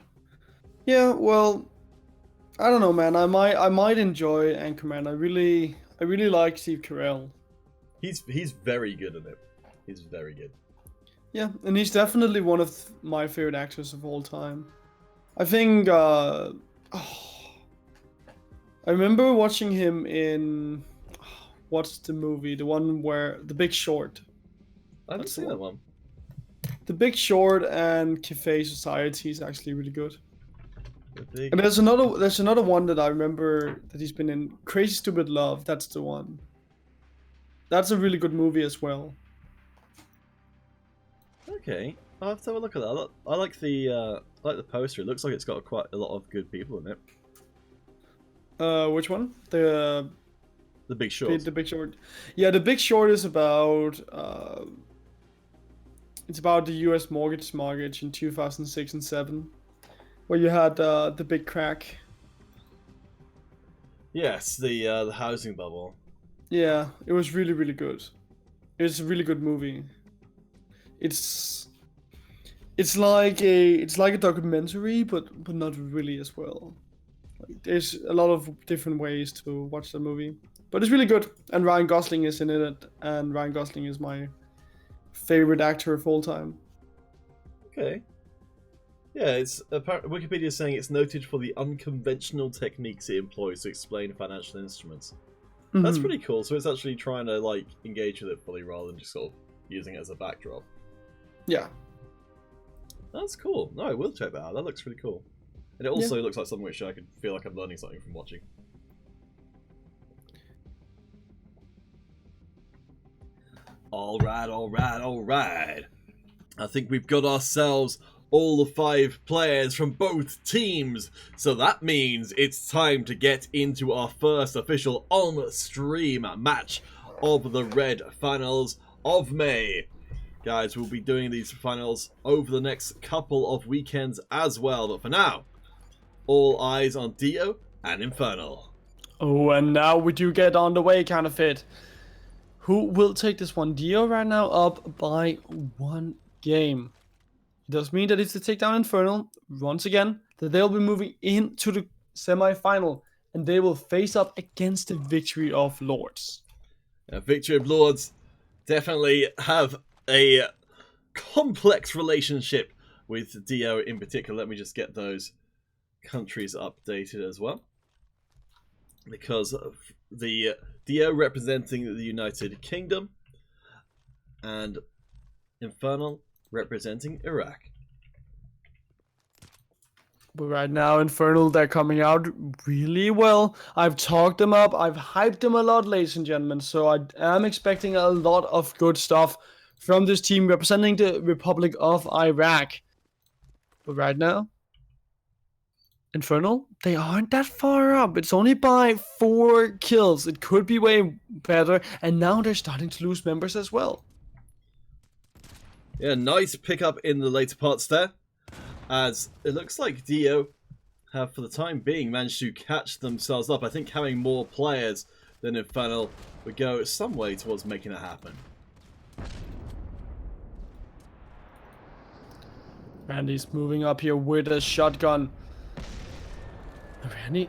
Yeah, well, I don't know, man. I might enjoy Anchorman. I really like Steve Carell. He's very good in it. He's very good. Yeah, and he's definitely one of my favorite actors of all time. I think I remember watching him in what's the movie? The one where The Big Short. I haven't seen that one. The Big Short and Cafe Society is actually really good. And there's another one that I remember that he's been in, Crazy Stupid Love. That's the one. That's a really good movie as well. Okay, I'll have to have a look at that. I like the poster. It looks like it's got quite a lot of good people in it. Which one? The Big Short. The Big Short. Yeah, The Big Short is about it's about the U.S. mortgage in 2006 and 7, where you had the big crack. Yes, the housing bubble. Yeah, it was really, really good. It's a really good movie. It's like a documentary, but not really as well. Like, there's a lot of different ways to watch the movie, but it's really good. And Ryan Gosling is in it, and Ryan Gosling is my favorite actor of all time. Okay. Yeah, it's Wikipedia is saying it's noted for the unconventional techniques it employs to explain financial instruments. That's pretty cool. So it's actually trying to like engage with it fully rather than just sort of using it as a backdrop. Yeah. That's cool. No, I will check that out. That looks really cool. And it also looks like something which I could feel like I'm learning something from watching. Alright. I think we've got ourselves all the 5 players from both teams. So that means it's time to get into our first official on-stream match of the Red Finals of May. Guys, we'll be doing these finals over the next couple of weekends as well. But for now, all eyes on Dio and Inferno. Oh, and now we do get on the way, Counterfeit. Who will take this one? Dio right now up by 1 game. It does mean that it's the takedown Inferno, once again, that they'll be moving into the semi-final, and they will face up against the Victory of Lords. Victory of Lords definitely have a complex relationship with Dio in particular. Let me just get those countries updated as well. because of the Dio representing the United Kingdom and Infernal representing Iraq. But right now, Infernal, they're coming out really well. I've talked them up. I've hyped them a lot, ladies and gentlemen. So I am expecting a lot of good stuff from this team representing the Republic of Iraq. But right now, Infernal, they aren't that far up. It's only by 4 kills. It could be way better. And now they're starting to lose members as well. Yeah, nice pickup in the later parts there, as it looks like Dio have, for the time being, managed to catch themselves up. I think having more players than Infernal would go some way towards making that happen. Randy's moving up here with a shotgun. Randy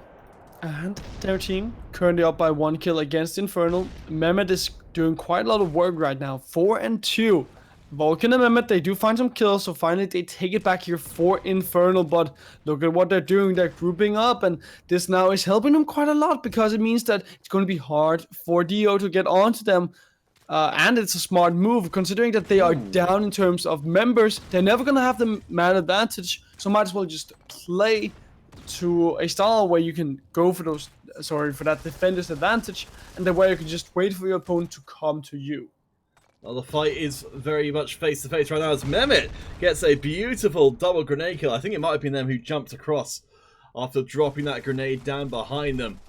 and their team currently up by 1 kill against Infernal. Mehmet is doing quite a lot of work right now. 4-2. Vulcan and Mehmet, they do find some kills, so finally they take it back here for Infernal, but look at what they're doing. They're grouping up, and this now is helping them quite a lot, because it means that it's going to be hard for Dio to get onto them, and it's a smart move, considering that they are down in terms of members. They're never going to have the man advantage, so might as well just play to a style where you can go for those, for that defender's advantage, and then where you can just wait for your opponent to come to you. Well, the fight is very much face-to-face right now as Mehmet gets a beautiful double grenade kill. I think it might have been them who jumped across after dropping that grenade down behind them.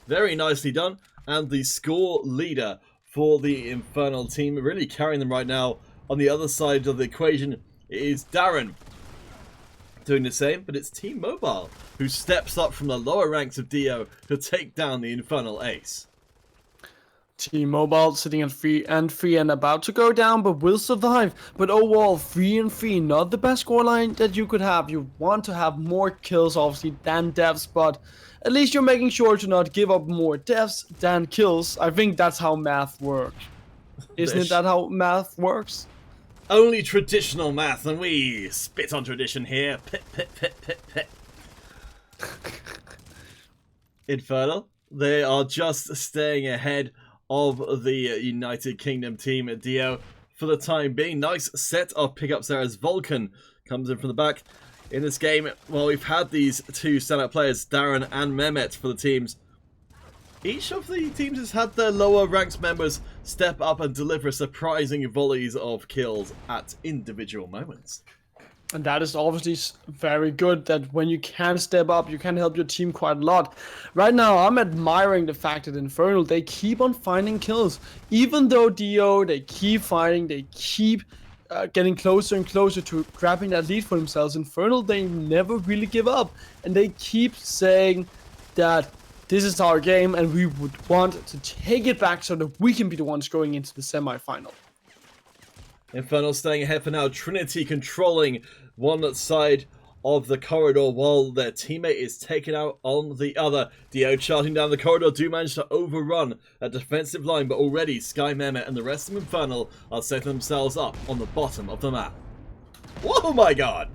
Very nicely done. And the score leader for the Infernal team, really carrying them right now on the other side of the equation, is Darren. Doing the same, but it's Team Mobile who steps up from the lower ranks of Dio to take down the Infernal ace. Team Mobile sitting at 3-3 and about to go down, but will survive. But overall, 3-3, not the best scoreline that you could have. You want to have more kills, obviously, than deaths, but at least you're making sure to not give up more deaths than kills. I think that's how math works. Isn't it that how math works? Only traditional math, and we spit on tradition here. Pit, pit, pit, pit, pit. Infernal, they are just staying ahead of the United Kingdom team at Dio for the time being. Nice set of pickups there as Vulcan comes in from the back. In this game, well, we've had these two standout players, Darren and Mehmet, for the teams. Each of the teams has had their lower ranks members step up and deliver surprising volleys of kills at individual moments. And that is obviously very good, that when you can step up, you can help your team quite a lot. Right now, I'm admiring the fact that Infernal, they keep on finding kills. Even though Dio, they keep fighting, they keep getting closer and closer to grabbing that lead for themselves. Infernal, they never really give up. And they keep saying that this is our game and we would want to take it back so that we can be the ones going into the semi-final. Infernal staying ahead for now. Trinity controlling one side of the corridor while their teammate is taken out on the other. Dio charging down the corridor do manage to overrun a defensive line, but already Sky Mehmet and the rest of Infernal are setting themselves up on the bottom of the map. Oh my god!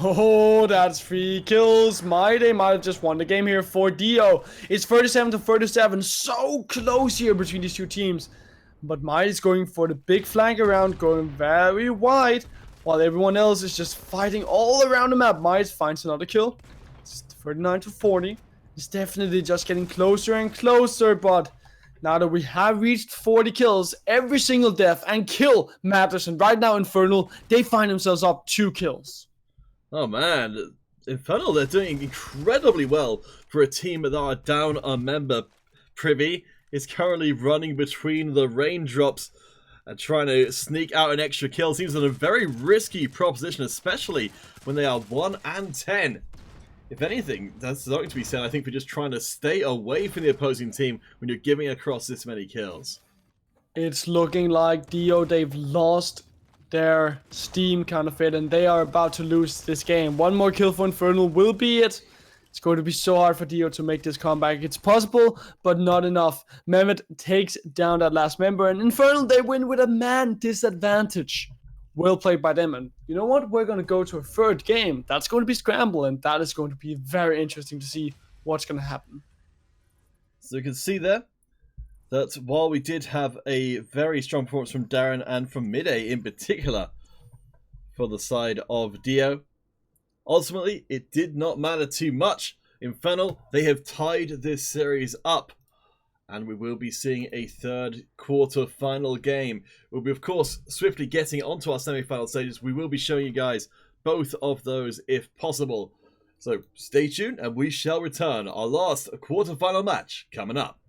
Oh, that's 3 kills. They might have just won the game here for Dio. It's 37-37, so close here between these two teams. But Might is going for the big flank around, going very wide, while everyone else is just fighting all around the map. Might finds another kill. It's 39-40. It's definitely just getting closer and closer, but now that we have reached 40 kills, every single death and kill matters. And right now, Infernal, they find themselves up 2 kills. Oh man, Infernal, they're doing incredibly well for a team that are down a member. Privy is currently running between the raindrops and trying to sneak out an extra kill. Seems like a very risky proposition, especially when they are 1-10. If anything, that's something to be said, I think, for just trying to stay away from the opposing team when you're giving across this many kills. It's looking like Dio, they've lost their steam kind of it, and they are about to lose this game. One more kill for Infernal will be it. It's going to be so hard for Dio to make this comeback. It's possible, but not enough. Mehmet takes down that last member, and Infernal, they win with a man disadvantage. Well played by them, and you know what? We're going to go to a third game. That's going to be Scramble, and that is going to be very interesting to see what's going to happen. So you can see there that while we did have a very strong performance from Darren and from Midday in particular for the side of Dio, ultimately it did not matter too much. Inferno, they have tied this series up, and we will be seeing a third quarter-final game. We'll be, of course, swiftly getting onto our semi-final stages. We will be showing you guys both of those if possible. So stay tuned and we shall return. Our last quarter-final match coming up.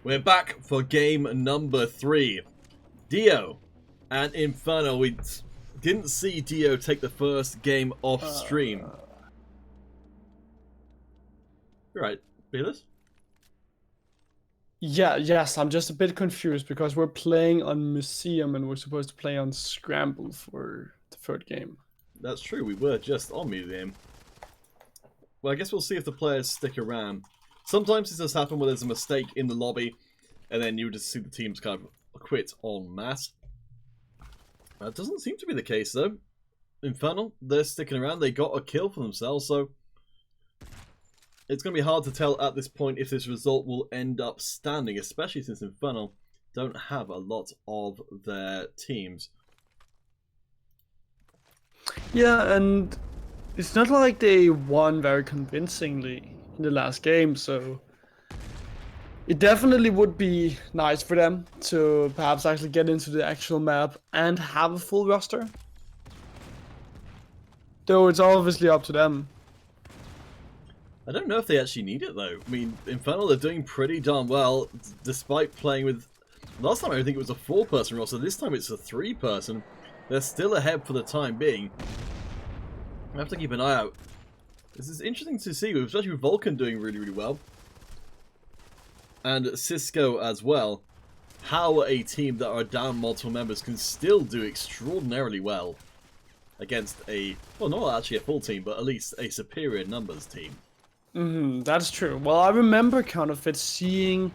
We're back for game number 3. Dio and Inferno. We didn't see Dio take the first game off stream. Right, Belis? Yes, I'm just a bit confused because we're playing on Museum and we're supposed to play on Scramble for the third game. That's true, we were just on Museum. Well, I guess we'll see if the players stick around. Sometimes this does happen where there's a mistake in the lobby, and then you just see the teams kind of quit en masse. That doesn't seem to be the case, though. Infernal, they're sticking around. They got a kill for themselves, so it's going to be hard to tell at this point if this result will end up standing, especially since Infernal don't have a lot of their teams. Yeah, and it's not like they won very convincingly in the last game, so it definitely would be nice for them to perhaps actually get into the actual map and have a full roster. Though it's obviously up to them. I don't know if they actually need it, though. I mean, Infernal are doing pretty darn well, despite playing with... Last time I think it was a 4-person roster, this time it's a 3-person. They're still ahead for the time being. I have to keep an eye out. This is interesting to see, especially with Vulcan doing really, really well. And Cisco as well. How a team that are down multiple members can still do extraordinarily well against a, well, not actually a full team, but at least a superior numbers team. That's true. Well, I remember Counterfeit seeing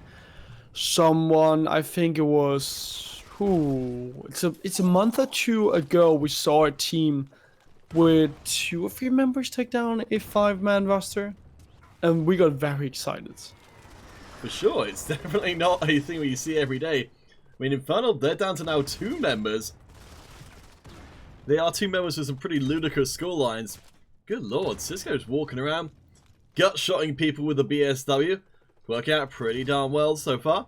someone, I think it was, it's a month or two ago, we saw a team with 2 or 3 members take down a 5-man roster, and we got very excited. For sure, it's definitely not a thing you see every day. I mean, Infernal, they're down to now 2 members. They are 2 members with some pretty ludicrous scorelines. Good lord, Cisco's walking around, gut-shotting people with the BSW. Working out pretty darn well so far.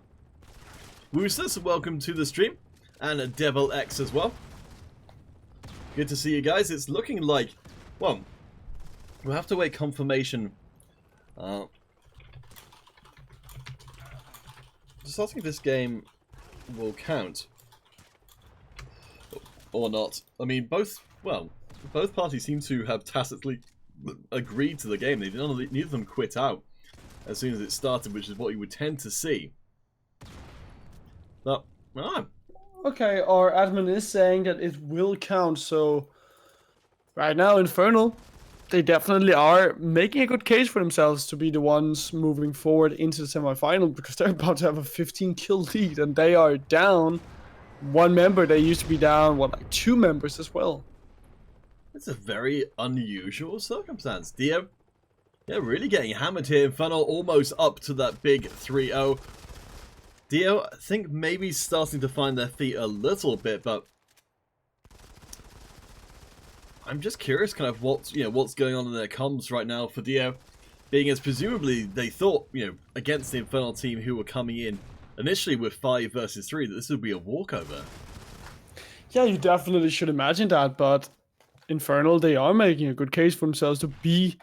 Woosters, welcome to the stream. And Devil X as well. Good to see you guys. It's looking like, well, we'll have to wait confirmation. Just asking if this game will count or not. I mean, both parties seem to have tacitly agreed to the game. Neither of them quit out as soon as it started, which is what you would tend to see. But, Okay, our admin is saying that it will count, so right now Infernal, they definitely are making a good case for themselves to be the ones moving forward into the semifinal, because they're about to have a 15-kill lead, and they are down 1 member. They used to be down, like 2 members as well. It's a very unusual circumstance. Dio, yeah, really getting hammered here. Infernal almost up to that big 3-0. Dio, I think maybe starting to find their feet a little bit, but I'm just curious kind of what's going on in their comms right now for Dio, being as presumably they thought, against the Infernal team who were coming in initially with 5 versus 3, that this would be a walkover. Yeah, you definitely should imagine that, but Infernal, they are making a good case for themselves to be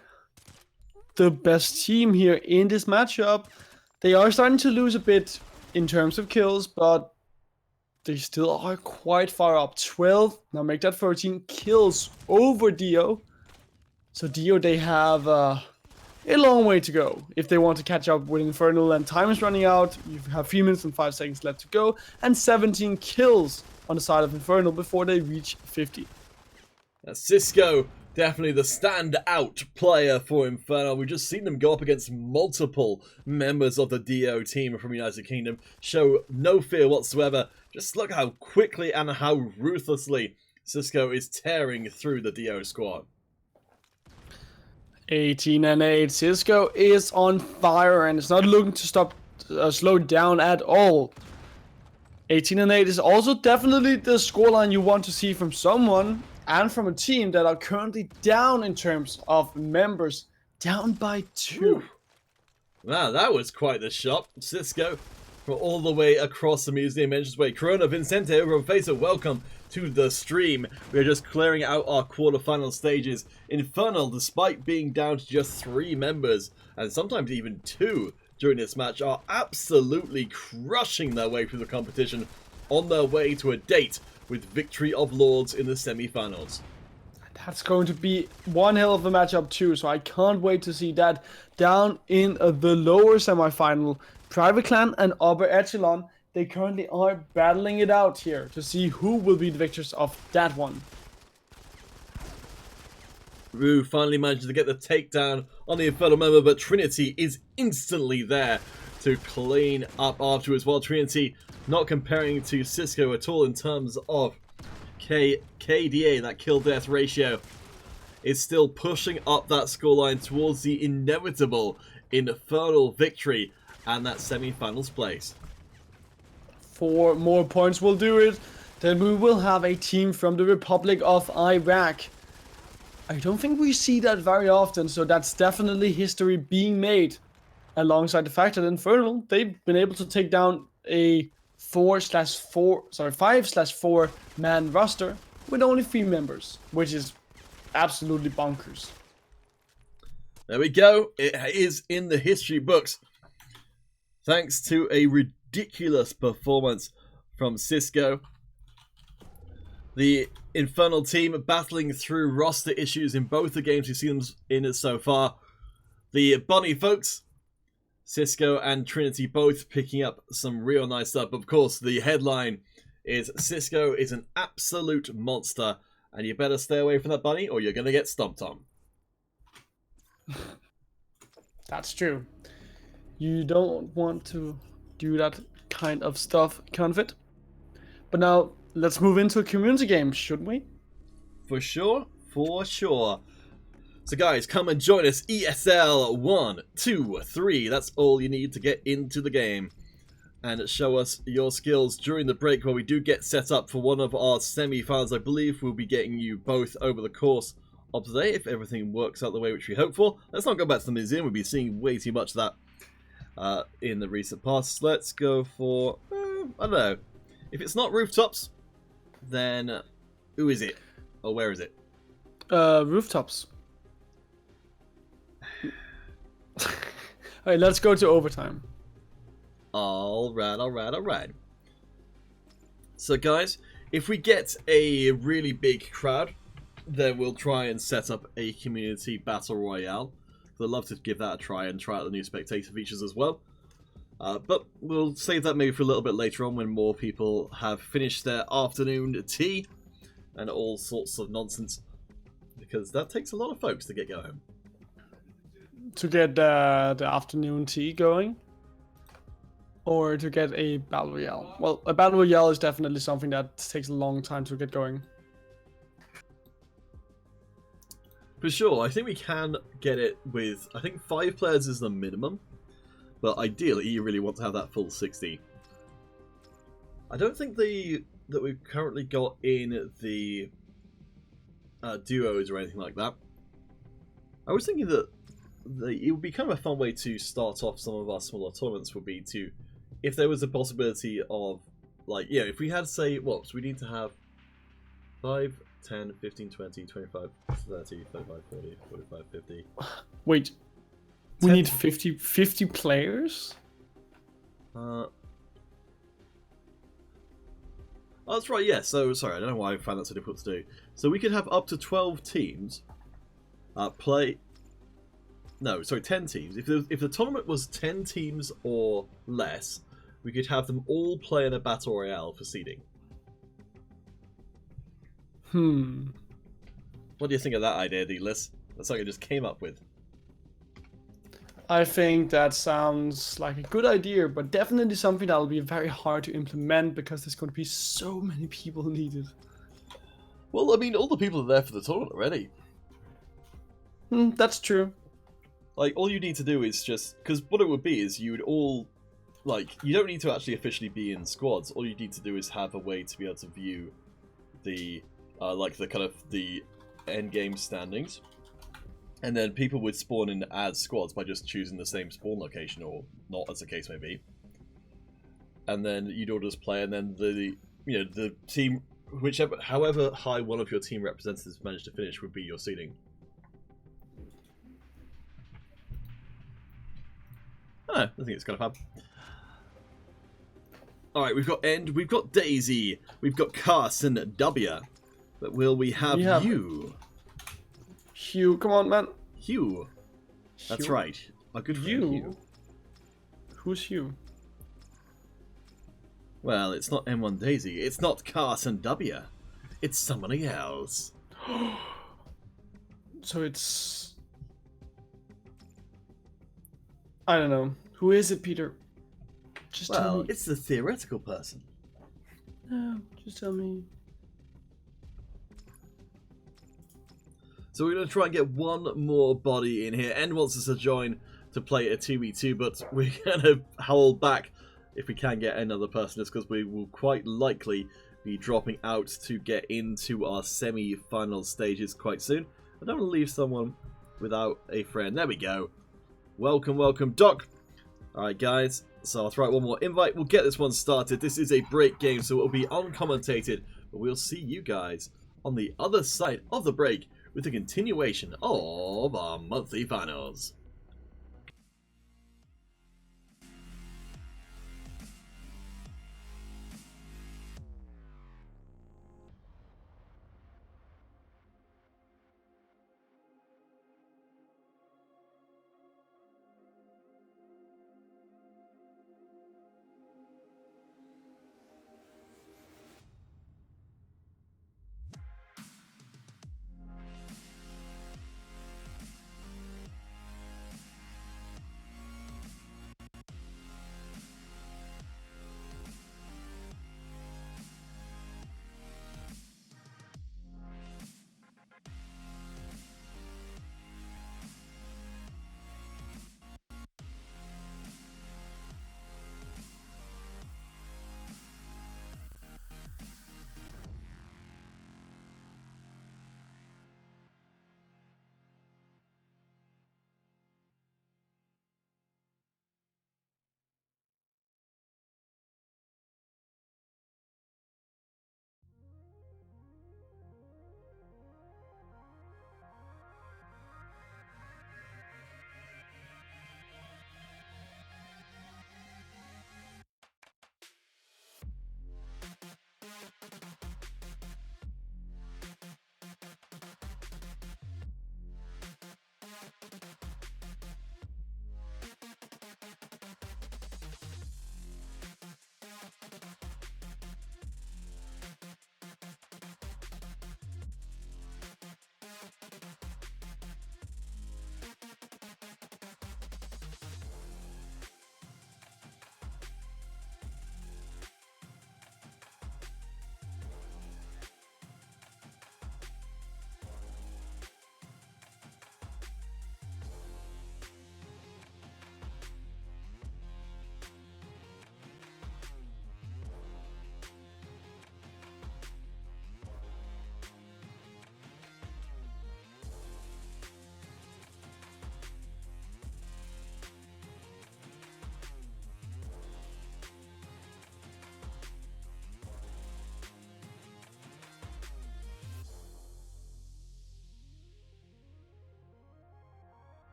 the best team here in this matchup. They are starting to lose a bit in terms of kills, but they still are quite far up. 12, now make that 13 kills over Dio. So Dio, they have a long way to go if they want to catch up with Infernal, and time is running out. You have 3 minutes and 5 seconds left to go, and 17 kills on the side of Infernal before they reach 50. Cisco, definitely the standout player for Inferno. We've just seen them go up against multiple members of the Dio team from United Kingdom. Show no fear whatsoever. Just look how quickly and how ruthlessly Cisco is tearing through the Dio squad. 18-8. Cisco is on fire and it's not looking to slow down at all. 18-8 is also definitely the scoreline you want to see from someone and from a team that are currently down in terms of members, down by 2. Wow, that was quite the shot. Cisco from all the way across the Museum entranceway. Corona Vincente over on Facebook, welcome to the stream. We are just clearing out our quarterfinal stages. Infernal, despite being down to just 3 members, and sometimes even 2, during this match are absolutely crushing their way through the competition on their way to a date with Victory of Lords in the semi-finals. That's going to be one hell of a matchup too, so I can't wait to see that down in the lower semi-final. Private Clan and Upper Echelon, they currently are battling it out here to see who will be the victors of that one. Rue finally manages to get the takedown on the Inferno member, but Trinity is instantly there to clean up afterwards, while Trinity not comparing to Cisco at all in terms of KDA, that kill-death ratio, is still pushing up that scoreline towards the inevitable Infernal victory and that semi-finals place. 4 more points will do it. Then we will have a team from the Republic of Iraq. I don't think we see that very often, so that's definitely history being made. Alongside the fact that Inferno, they've been able to take down a 5/4 man roster with only 3 members, which is absolutely bonkers. There we go. It is in the history books. Thanks to a ridiculous performance from Cisco. The Infernal team battling through roster issues in both the games we've seen them in so far. The Bunny folks, Cisco and Trinity, both picking up some real nice stuff. Of course, the headline is Cisco is an absolute monster, and you better stay away from that bunny or you're going to get stomped on. That's true. You don't want to do that kind of stuff, Confit. But now, let's move into a community game, shouldn't we? For sure, for sure. So guys, come and join us. ESL 1, 2, 3. That's all you need to get into the game. And show us your skills during the break where we do get set up for one of our semi-finals. I believe we'll be getting you both over the course of today if everything works out the way which we hope for. Let's not go back to the museum. We'll be seeing way too much of that in the recent past. Let's go for, I don't know. If it's not rooftops, then who is it? Or where is it? Rooftops. Alright, let's go to overtime. Alright. So guys, if we get a really big crowd, then we'll try and set up a community battle royale. I'd love to give that a try and try out the new spectator features as well. But we'll save that maybe for a little bit later on when more people have finished their afternoon tea and all sorts of nonsense. Because that takes a lot of folks to get going. To get the afternoon tea going? Or to get a battle royale? Well, a battle royale is definitely something that takes a long time to get going. For sure, I think we can get it with, I think 5 players is the minimum. But ideally, you really want to have that full 60. I don't think that we've currently got in the duos or anything like that. I was thinking that it would be kind of a fun way to start off some of our smaller tournaments would be to, if there was a possibility of, like, yeah, if we had, say, so we need to have 5, 10, 15, 20, 25, 30, 35, 40, 45, 50. Wait. We need 50 players? Oh, that's right, yeah. So, sorry, I don't know why I found that so difficult to do. So we could have up to 12 teams play... No, sorry, 10 teams. If the tournament was 10 teams or less, we could have them all play in a battle royale for seeding. What do you think of that idea, D-List? That's something I just came up with. I think that sounds like a good idea, but definitely something that will be very hard to implement because there's going to be so many people needed. Well, I mean, all the people are there for the tournament already. That's true. Like, all you need to do is just... Because what it would be is you would all... Like, you don't need to actually officially be in squads. All you need to do is have a way to be able to view the, like, the kind of the endgame standings. And then people would spawn in as squads by just choosing the same spawn location, or not, as the case may be. And then you'd all just play, and then the team, however high one of your team representatives managed to finish would be your seeding. I think it's kind of fun. Alright, we've got End, we've got Daisy, we've got Carson W. But will we have you? Hugh, come on, man. Hugh. That's Hugh. right. A good friend, Hugh. Who's Hugh? Well, it's not M1 Daisy. It's not Carson W. It's somebody else. So it's... I don't know. Who is it, Peter? Just tell Well, me. it's the theoretical person. No, just tell me. So we're going to try and get one more body in here. End wants us to join to play a 2v2, but we're going to hold back if we can get another person, just because we will quite likely be dropping out to get into our semi-final stages quite soon. I don't want to leave someone without a friend. There we go. Welcome, welcome, Doc. Alright, guys. So I'll throw out one more invite. We'll get this one started. This is a break game, so it will be uncommentated. But we'll see you guys on the other side of the break with the continuation of our monthly finals.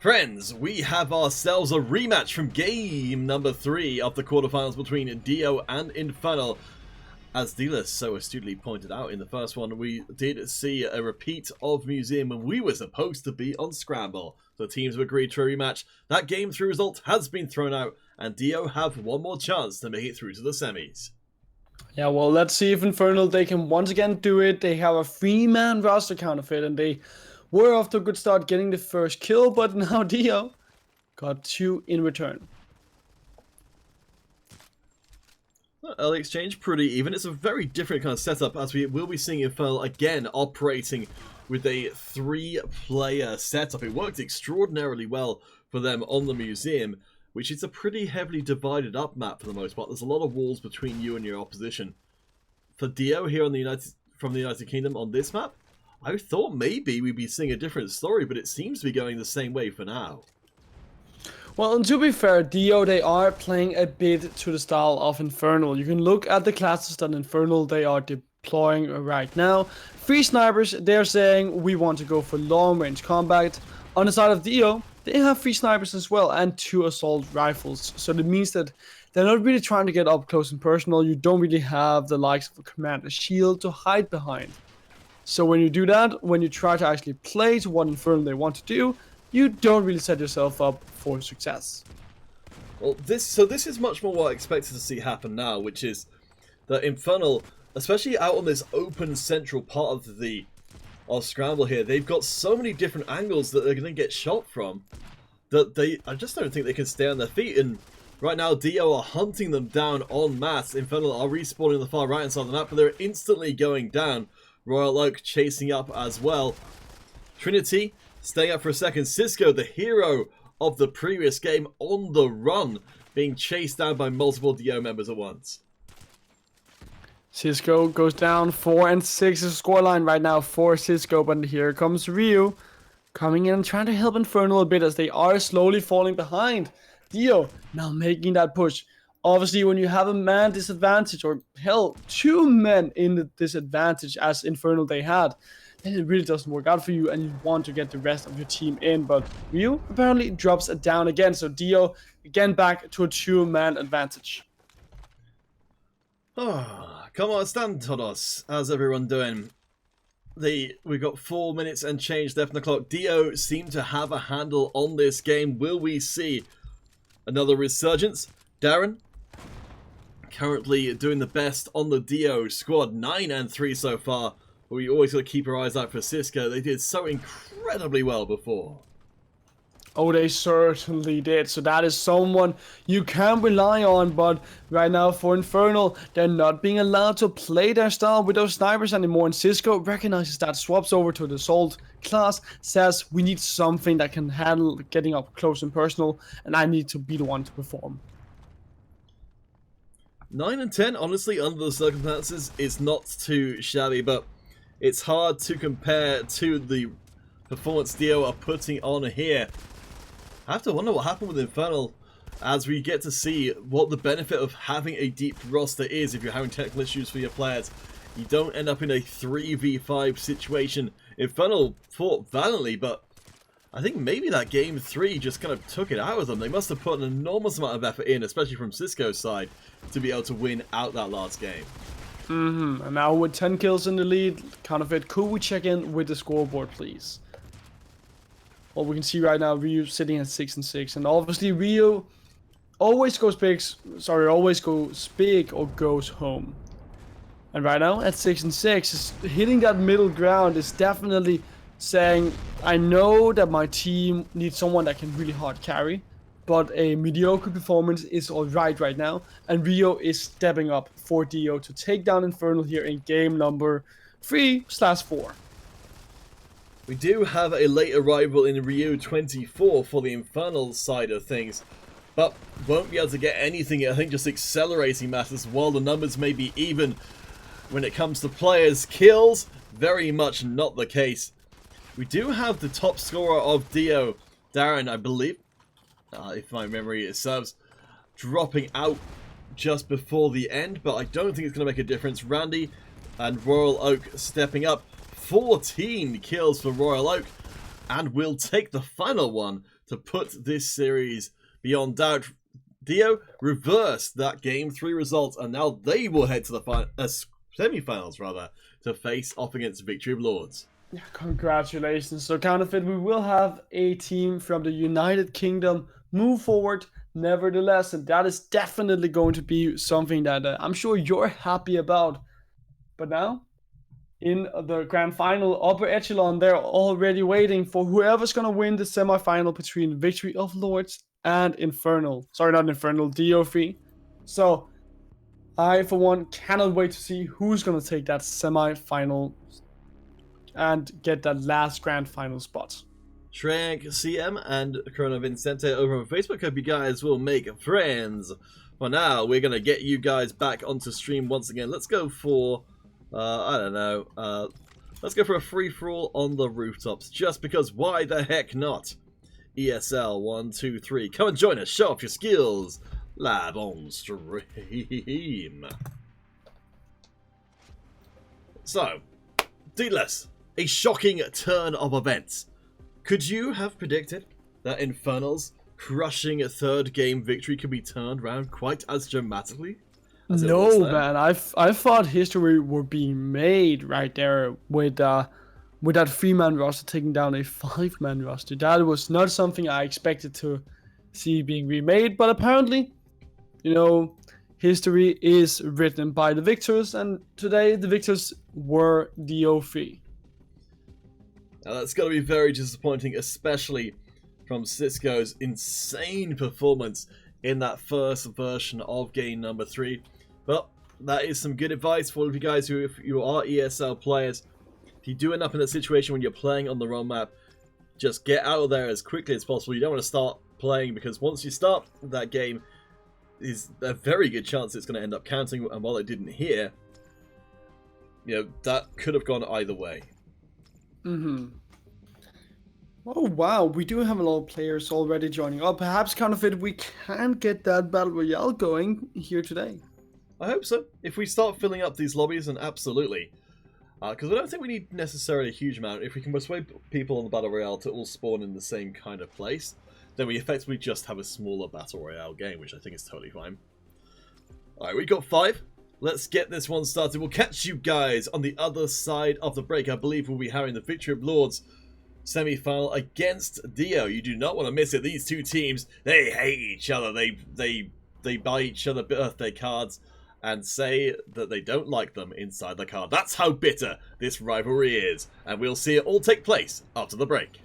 Friends, we have ourselves a rematch from game number 3 of the quarterfinals between Dio and Inferno. As Dealer so astutely pointed out in the first one, we did see a repeat of Museum when we were supposed to be on Scramble. So teams have agreed to a rematch. That game 3 result has been thrown out, and Dio have one more chance to make it through to the semis. Yeah, well, let's see if Inferno, they can once again do it. They have a 3-man roster counterfeit, and they were off to a good start getting the first kill, but now Dio got 2 in return. Early exchange, pretty even. It's a very different kind of setup, as we will be seeing Inferno again operating with a 3-player setup. It worked extraordinarily well for them on the Museum, which is a pretty heavily divided up map for the most part. There's a lot of walls between you and your opposition. For Dio here on from the United Kingdom on this map, I thought maybe we'd be seeing a different story, but it seems to be going the same way for now. Well, and to be fair, Dio, they are playing a bit to the style of Infernal. You can look at the classes that Infernal they are deploying right now. 3 snipers, they're saying we want to go for long-range combat. On the side of Dio, they have 3 snipers as well and 2 assault rifles. So that means that they're not really trying to get up close and personal. You don't really have the likes of a Commander Shield to hide behind. So when you do that, when you try to actually play to what Inferno they want to do, you don't really set yourself up for success. Well, this is much more what I expected to see happen now, which is that Infernal, especially out on this open central part of Scramble here, they've got so many different angles that they're going to get shot from that I just don't think they can stay on their feet. And right now, Dio are hunting them down en masse. Infernal are respawning on the far right hand side of the map, but they're instantly going down. Royal Oak chasing up as well. Trinity staying up for a second. Cisco, the hero of the previous game, on the run, being chased down by multiple Dio members at once. Cisco goes down 4 and 6 is the scoreline right now for Cisco, but here comes Ryu coming in and trying to help Inferno a bit as they are slowly falling behind. Dio now making that push. Obviously, when you have a man disadvantage, or hell, 2 men in the disadvantage as Inferno they had, then it really doesn't work out for you and you want to get the rest of your team in. But Ryu apparently drops it down again, so Dio again back to a 2-man advantage. Come on, stand Todos. How's everyone doing? We've got 4 minutes and change left on the clock. Dio seem to have a handle on this game. Will we see another resurgence? Darren, currently doing the best on the Dio squad. 9 and 3 so far. But we always got to keep our eyes out for Cisco. They did so incredibly well before. Oh, they certainly did. So that is someone you can rely on. But right now for Infernal, they're not being allowed to play their style with those snipers anymore. And Cisco recognizes that, swaps over to the Assault class, says we need something that can handle getting up close and personal, and I need to be the one to perform. 9 and 10, honestly, under the circumstances, is not too shabby, but it's hard to compare to the performance Dio are putting on here. I have to wonder what happened with Infernal as we get to see what the benefit of having a deep roster is if you're having technical issues for your players. You don't end up in a 3v5 situation. Infernal fought valiantly, but I think maybe that game 3 just kind of took it out of them. They must have put an enormous amount of effort in, especially from Cisco's side, to be able to win out that last game. And now with 10 kills in the lead, Counterfeit, could we check in with the scoreboard, please? Well, we can see right now Ryu sitting at 6 and 6, and obviously Ryu always goes big or goes home. And right now at 6 and 6, hitting that middle ground is definitely saying, I know that my team needs someone that can really hard carry, but a mediocre performance is alright right now, and Rio is stepping up for Dio to take down Infernal here in game number 3/4. We do have a late arrival in Ryu 24 for the Infernal side of things, but won't be able to get anything, I think, just accelerating matters while the numbers may be even. When it comes to players' kills, very much not the case. We do have the top scorer of Dio, Darren, I believe, if my memory serves, dropping out just before the end, but I don't think it's going to make a difference. Randy and Royal Oak stepping up. 14 kills for Royal Oak. and will take the final one to put this series beyond doubt. Dio reversed that Game 3 result, and now they will head to the semi-finals to face off against Victory of Lords. Yeah, congratulations. So Counterfeit, we will have a team from the United Kingdom move forward nevertheless, and that is definitely going to be something that I'm sure you're happy about. But now, in the grand final, upper echelon, they're already waiting for whoever's going to win the semi-final between Victory of Lords and Inferno. Sorry, not Infernal, DOV. So, I, for one, cannot wait to see who's going to take that semi-final and get that last grand final spot. Shrek CM and Corona Vincente over on Facebook. Hope you guys will make friends. For now, we're going to get you guys back onto stream once again. Let's go for, I don't know, let's go for a free-for-all on the rooftops. Just because, why the heck not? ESL 1, 2, 3. Come and join us. Show off your skills. Live on stream. So, Deedless, a shocking turn of events. Could you have predicted that Infernal's crushing third game victory could be turned around quite as dramatically? No, man. I thought history were being made right there with that 3-man roster taking down a 5-man roster. That was not something I expected to see being remade, but apparently, you know, history is written by the victors, and today the victors were DOV. Now that's got to be very disappointing, especially from Cisco's insane performance in that first version of game number 3. But that is some good advice for all of you guys who, if you are ESL players, if you do end up in a situation when you're playing on the wrong map, just get out of there as quickly as possible. You don't want to start playing, because once you start that game, is a very good chance it's going to end up counting, and while it didn't here, you know, that could have gone either way. Oh wow, we do have a lot of players already joining up. Perhaps, Counterfeit, we can get that Battle Royale going here today. I hope so. If we start filling up these lobbies, then absolutely. Because I don't think we need necessarily a huge amount. If we can persuade people on the Battle Royale to all spawn in the same kind of place, then we effectively just have a smaller Battle Royale game, which I think is totally fine. Alright, we got 5. Let's get this one started. We'll catch you guys on the other side of the break. I believe we'll be having the Victory of Lords semi-final against Dio. You do not want to miss it. These two teams, they hate each other. They buy each other birthday cards and say that they don't like them inside the card. That's how bitter this rivalry is. And we'll see it all take place after the break.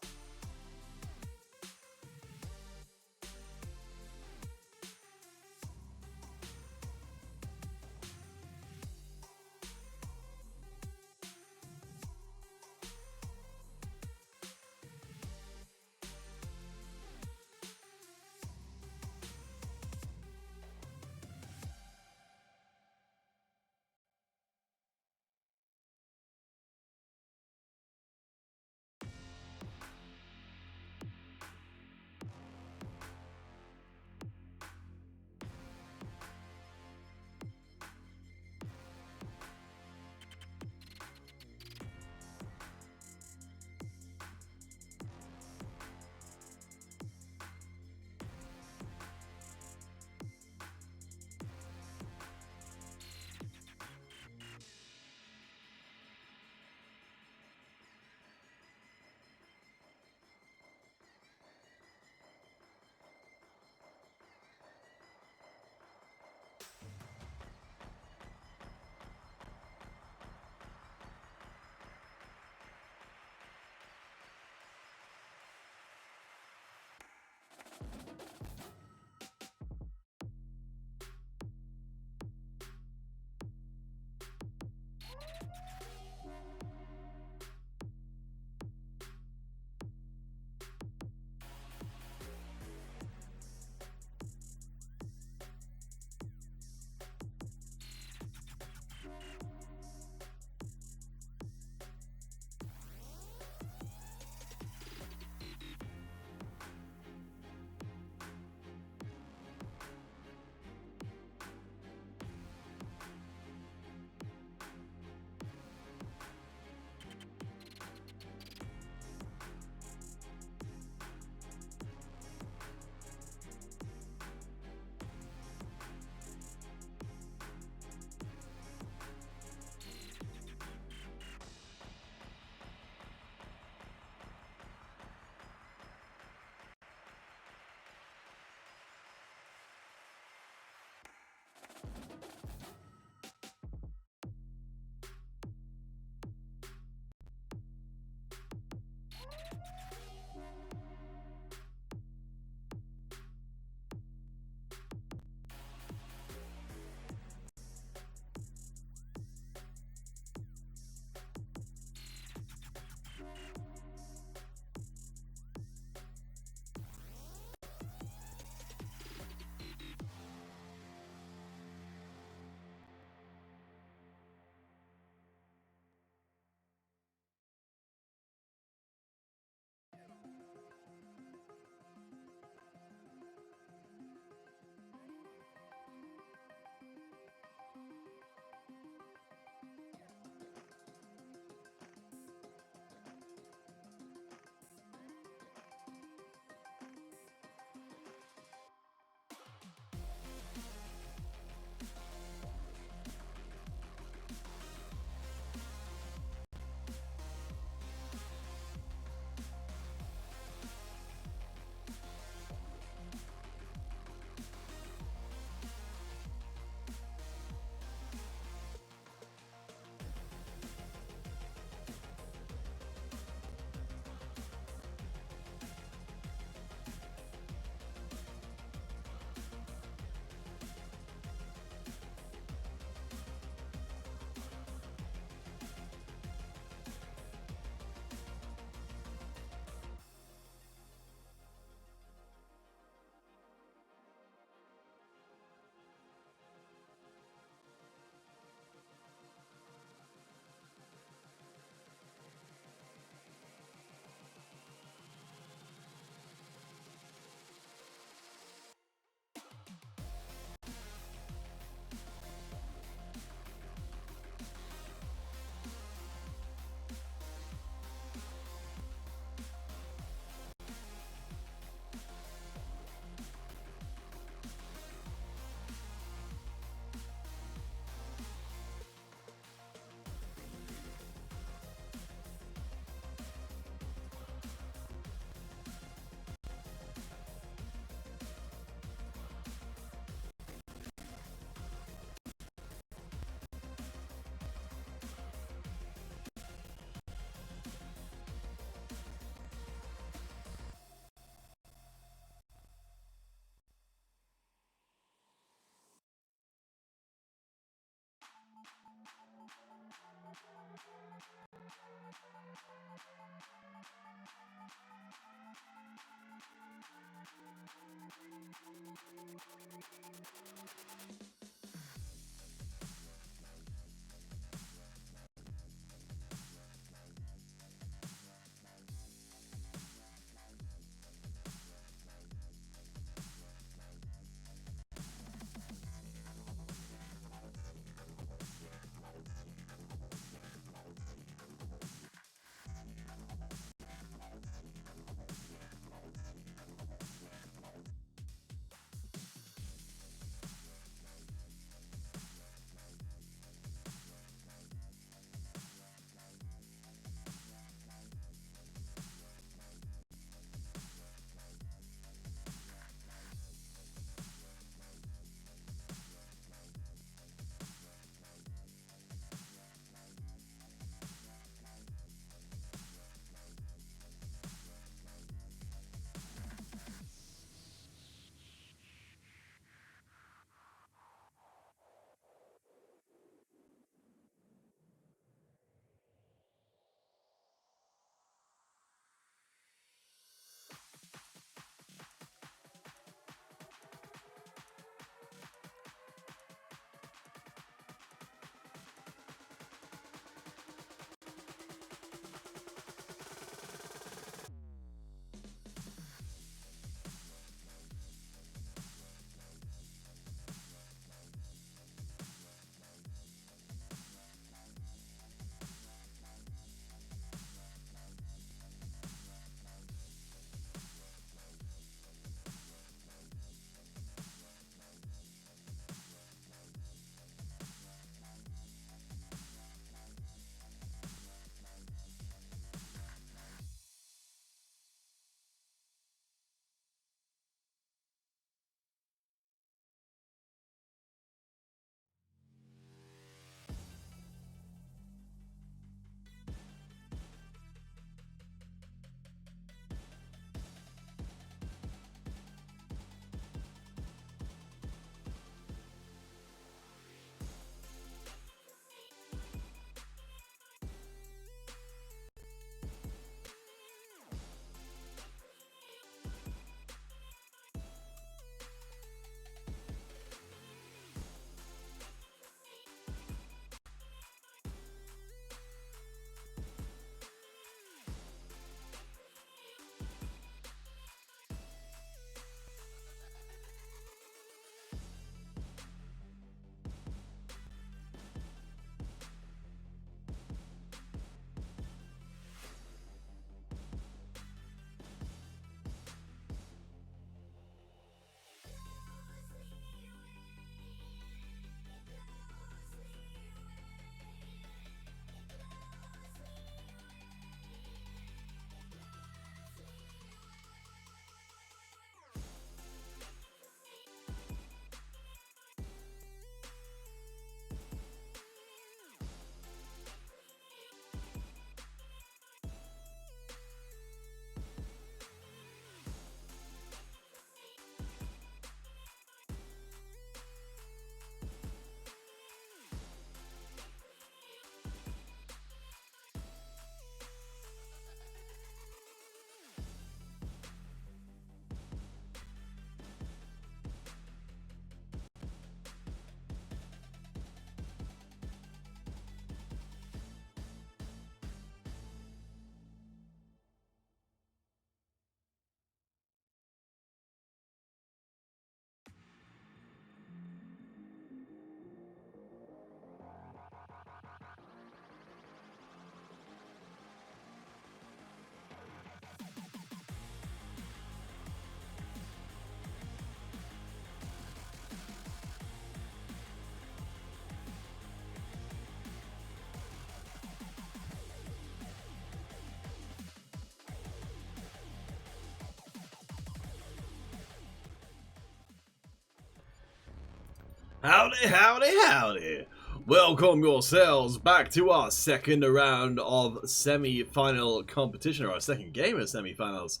Howdy, howdy, howdy! Welcome yourselves back to our second round of semi-final competition, or our second game of semi-finals.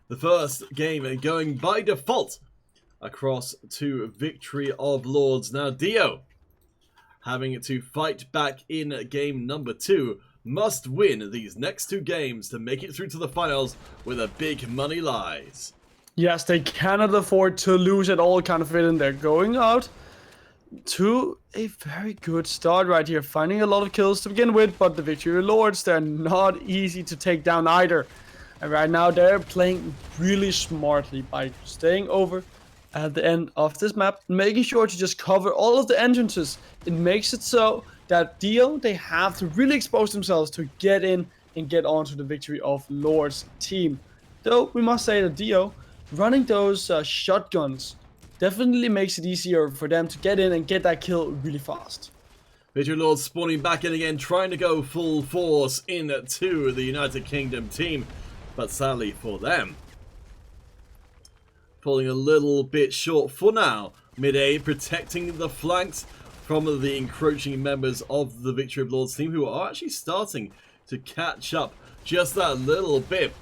The first game going by default across to Victory of Lords. Now, Dio, having to fight back in game number 2. Must win these next 2 games to make it through to the finals where the big money lies. Yes, they cannot afford to lose at all, kind of, and they're going out to a very good start right here, finding a lot of kills to begin with, but the Victory Lords, they're not easy to take down either. And right now they're playing really smartly by staying over at the end of this map, making sure to just cover all of the entrances. It makes it so that Dio, they have to really expose themselves to get in and get onto the Victory of Lords team. Though we must say that Dio, running those shotguns, definitely makes it easier for them to get in and get that kill really fast. Victory Lords spawning back in again, trying to go full force into the United Kingdom team. But sadly for them, falling a little bit short for now. Mid-A protecting the flanks from the encroaching members of the Victory of Lords team, who are actually starting to catch up just that little bit.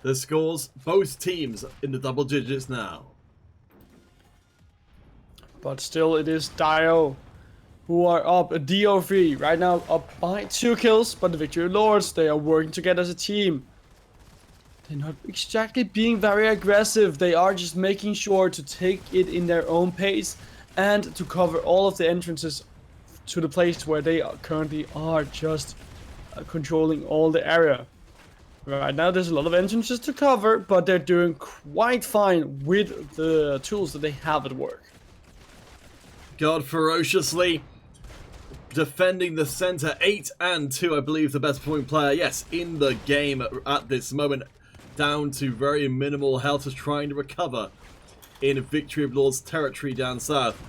The scores, both teams in the double digits now. But still, it is Dio who are up, a DO3 right now, up by 2 kills. But the Victory Lords, they are working together as a team. They're not exactly being very aggressive. They are just making sure to take it in their own pace and to cover all of the entrances to the place where they currently are, just controlling all the area. Right now there's a lot of entrances to cover, but they're doing quite fine with the tools that they have at work. God ferociously defending the center, 8 and 2, I believe the best point player, yes, in the game at this moment. Down to very minimal health, is trying to recover in Victory of Lords territory down south.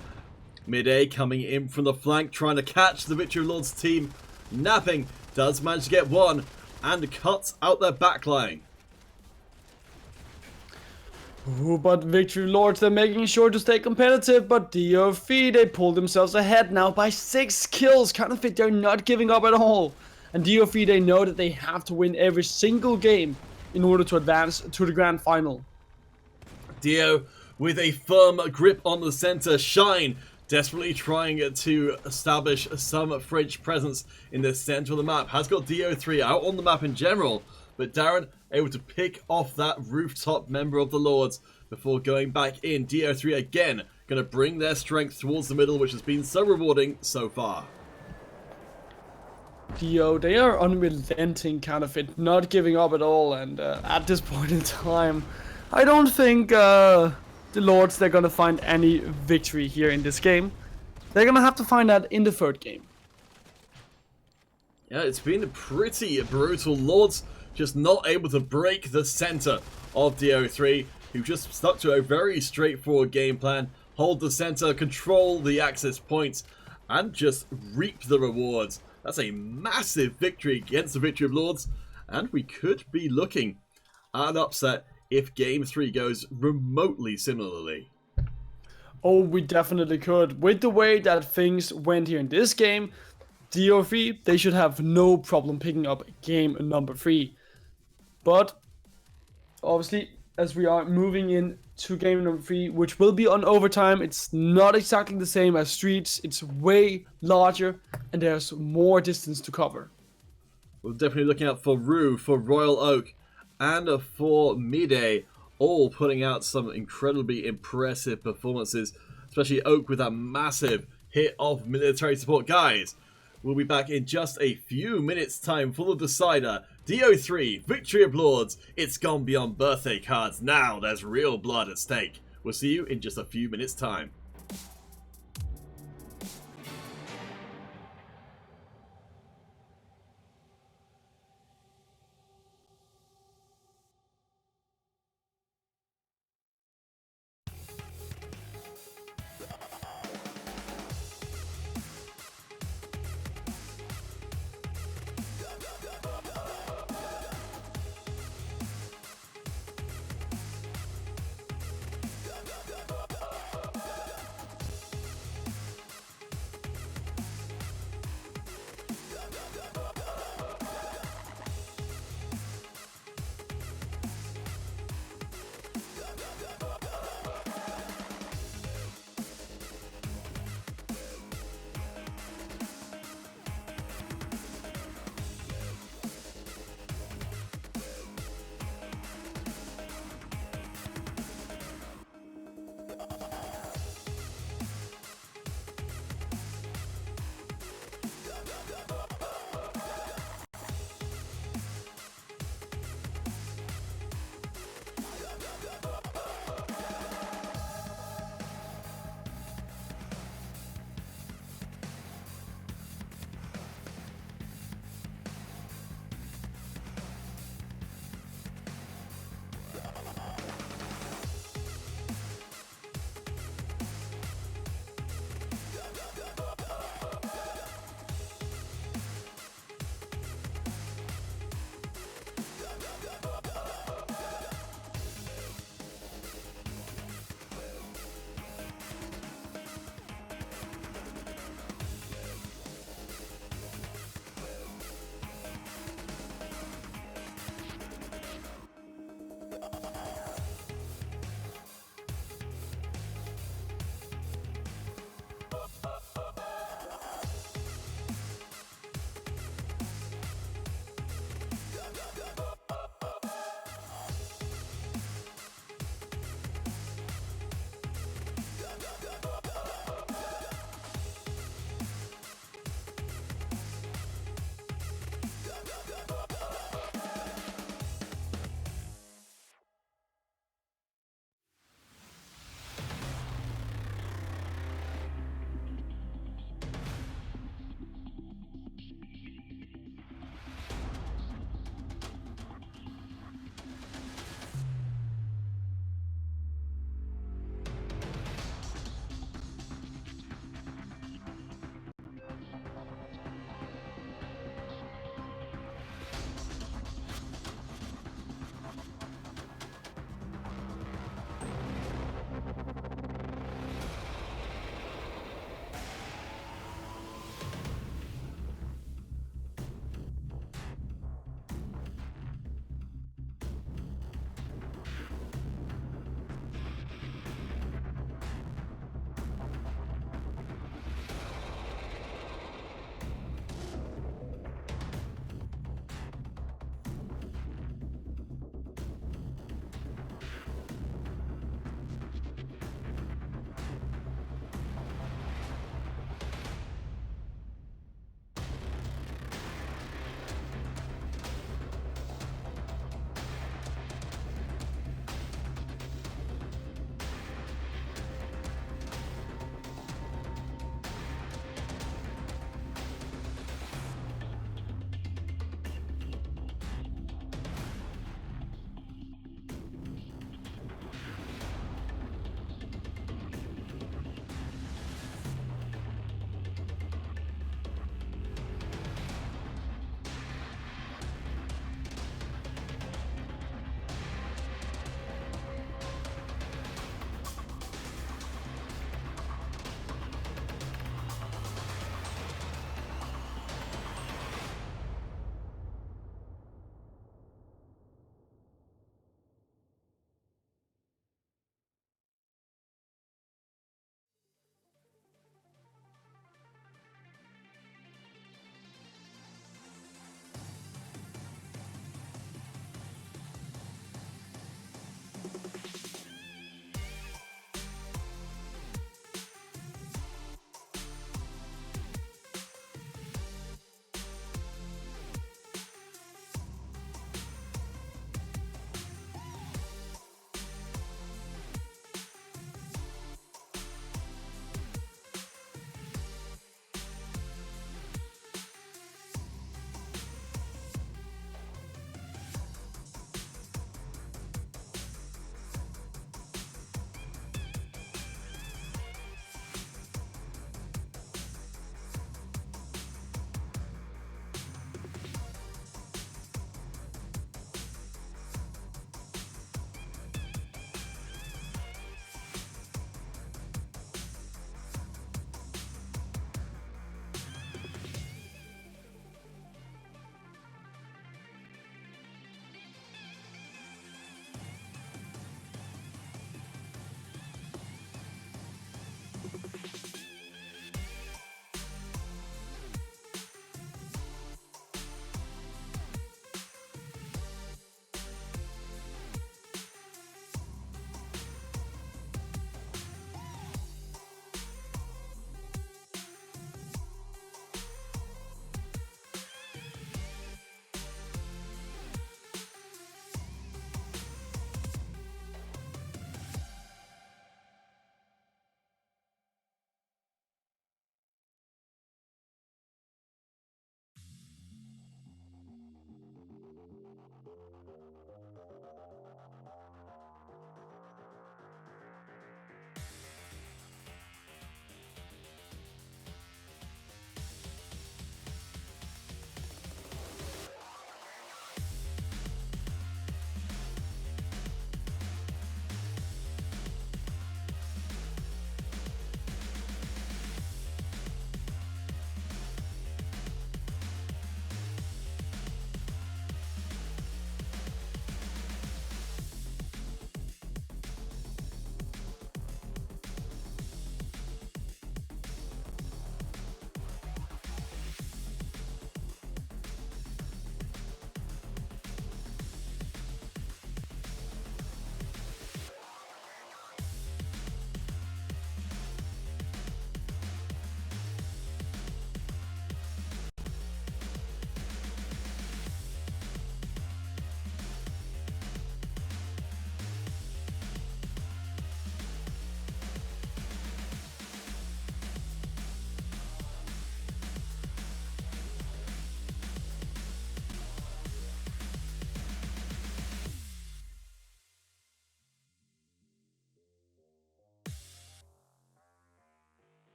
Mid-A coming in from the flank, trying to catch the Victory of Lords team. Napping does manage to get one and cuts out their backline. Ooh, but Victory Lords, they're making sure to stay competitive, but DOV, they pull themselves ahead now by 6 kills. Kind of fit, they're not giving up at all. And DOV, they know that they have to win every single game in order to advance to the grand final. Dio with a firm grip on the center. Shine desperately trying to establish some French presence in the center of the map. Has got DO3 out on the map in general, but Darren able to pick off that rooftop member of the Lords before going back in. DO3 again going to bring their strength towards the middle, which has been so rewarding so far. Dio, they are unrelenting, kind of it, not giving up at all, and at this point in time, I don't think the Lords, they're gonna find any victory here in this game. They're gonna have to find that in the 3rd game. Yeah, it's been pretty brutal. Lords just not able to break the center of DO3, who just stuck to a very straightforward game plan. Hold the center, control the access points, and just reap the rewards. That's a massive victory against the Victory of Lords, and we could be looking at an upset if Game 3 goes remotely similarly. Oh, we definitely could. With the way that things went here in this game, DOV, they should have no problem picking up game number 3. But, obviously, as we are moving in to game number 3, which will be on overtime, it's not exactly the same as Streets. It's way larger, and there's more distance to cover. We're definitely looking out for Rue, for Royal Oak, and for Mid-A, all putting out some incredibly impressive performances, especially Oak with that massive hit of military support. Guys, we'll be back in just a few minutes' time for the decider. DO3, Victory of Lords, it's gone beyond birthday cards. Now there's real blood at stake. We'll see you in just a few minutes' time.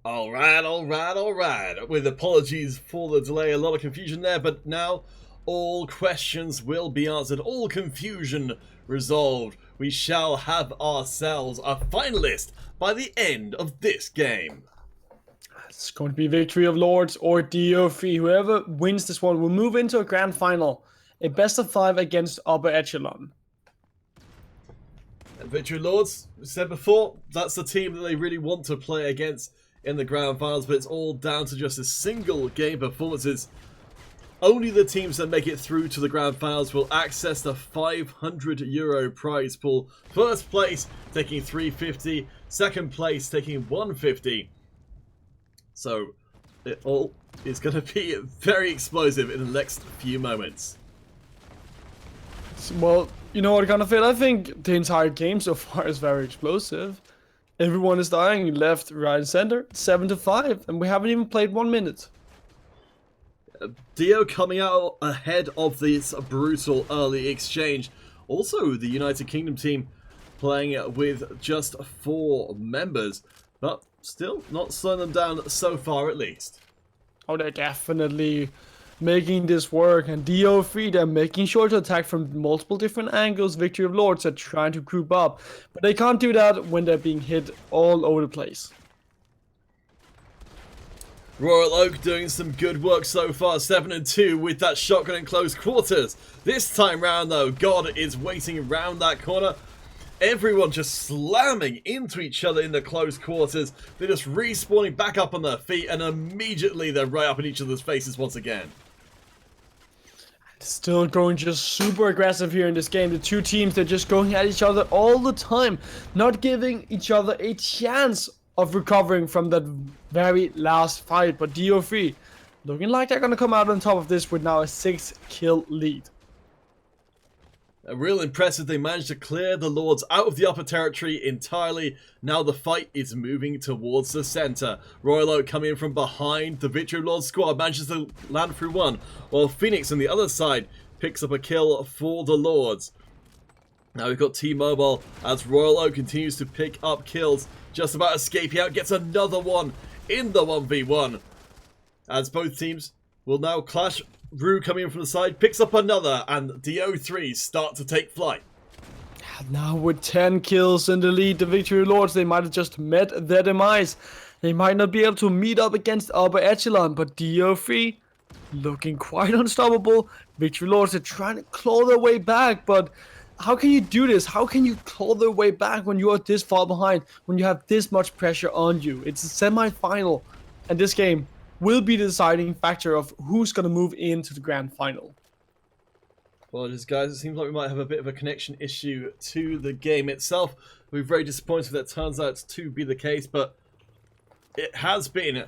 Alright. With apologies for the delay, a lot of confusion there, but now all questions will be answered, all confusion resolved. We shall have ourselves a finalist by the end of this game. It's going to be Victory of Lords or DO3. Whoever wins this one will move into a grand final. A best of 5 against Upper Echelon. Victory Lords, we said before, that's the team that they really want to play against in the grand finals, but it's all down to just a single game performances. Only the teams that make it through to the grand finals will access the €500 prize pool. First place taking 350, second place taking 150. So it all is going to be very explosive in the next few moments. Well, you know what, kind of I think the entire game so far is very explosive. Everyone is dying left, right, and center. 7-5, and we haven't even played 1 minute. Dio coming out ahead of this brutal early exchange. Also, the United Kingdom team playing with just 4 members, but still not slowing them down so far at least. Oh, they're definitely making this work, and DO3, they're making sure to attack from multiple different angles. Victory of Lords are trying to group up, but they can't do that when they're being hit all over the place. Royal Oak doing some good work so far, 7-2 with that shotgun in close quarters. This time round though, God is waiting around that corner. Everyone just slamming into each other in the close quarters. They're just respawning back up on their feet, and immediately they're right up in each other's faces once again. Still going just super aggressive here in this game. The two teams, they're just going at each other all the time, not giving each other a chance of recovering from that very last fight. But DO3 looking like they're going to come out on top of this with now a 6-kill lead. Real impressive, they managed to clear the Lords out of the upper territory entirely. Now the fight is moving towards the center. Royal Oak coming in from behind the Victory Lords squad, manages to land through one, while Phoenix on the other side picks up a kill for the Lords. Now we've got T-Mobile as Royal Oak continues to pick up kills, just about escaping out, gets another one in the 1v1. As both teams will now clash. Rue coming in from the side, picks up another, and DO3 start to take flight. Now with 10 kills in the lead, the Victory Lords, they might have just met their demise. They might not be able to meet up against Upper Echelon, but DO3 looking quite unstoppable. Victory Lords are trying to claw their way back, but how can you do this? How can you claw their way back when you are this far behind, when you have this much pressure on you? It's a semi-final, and this game will be the deciding factor of who's going to move into the grand final. Well, just guys, it seems like we might have a bit of a connection issue to the game itself. We're very disappointed that turns out to be the case, but it has been.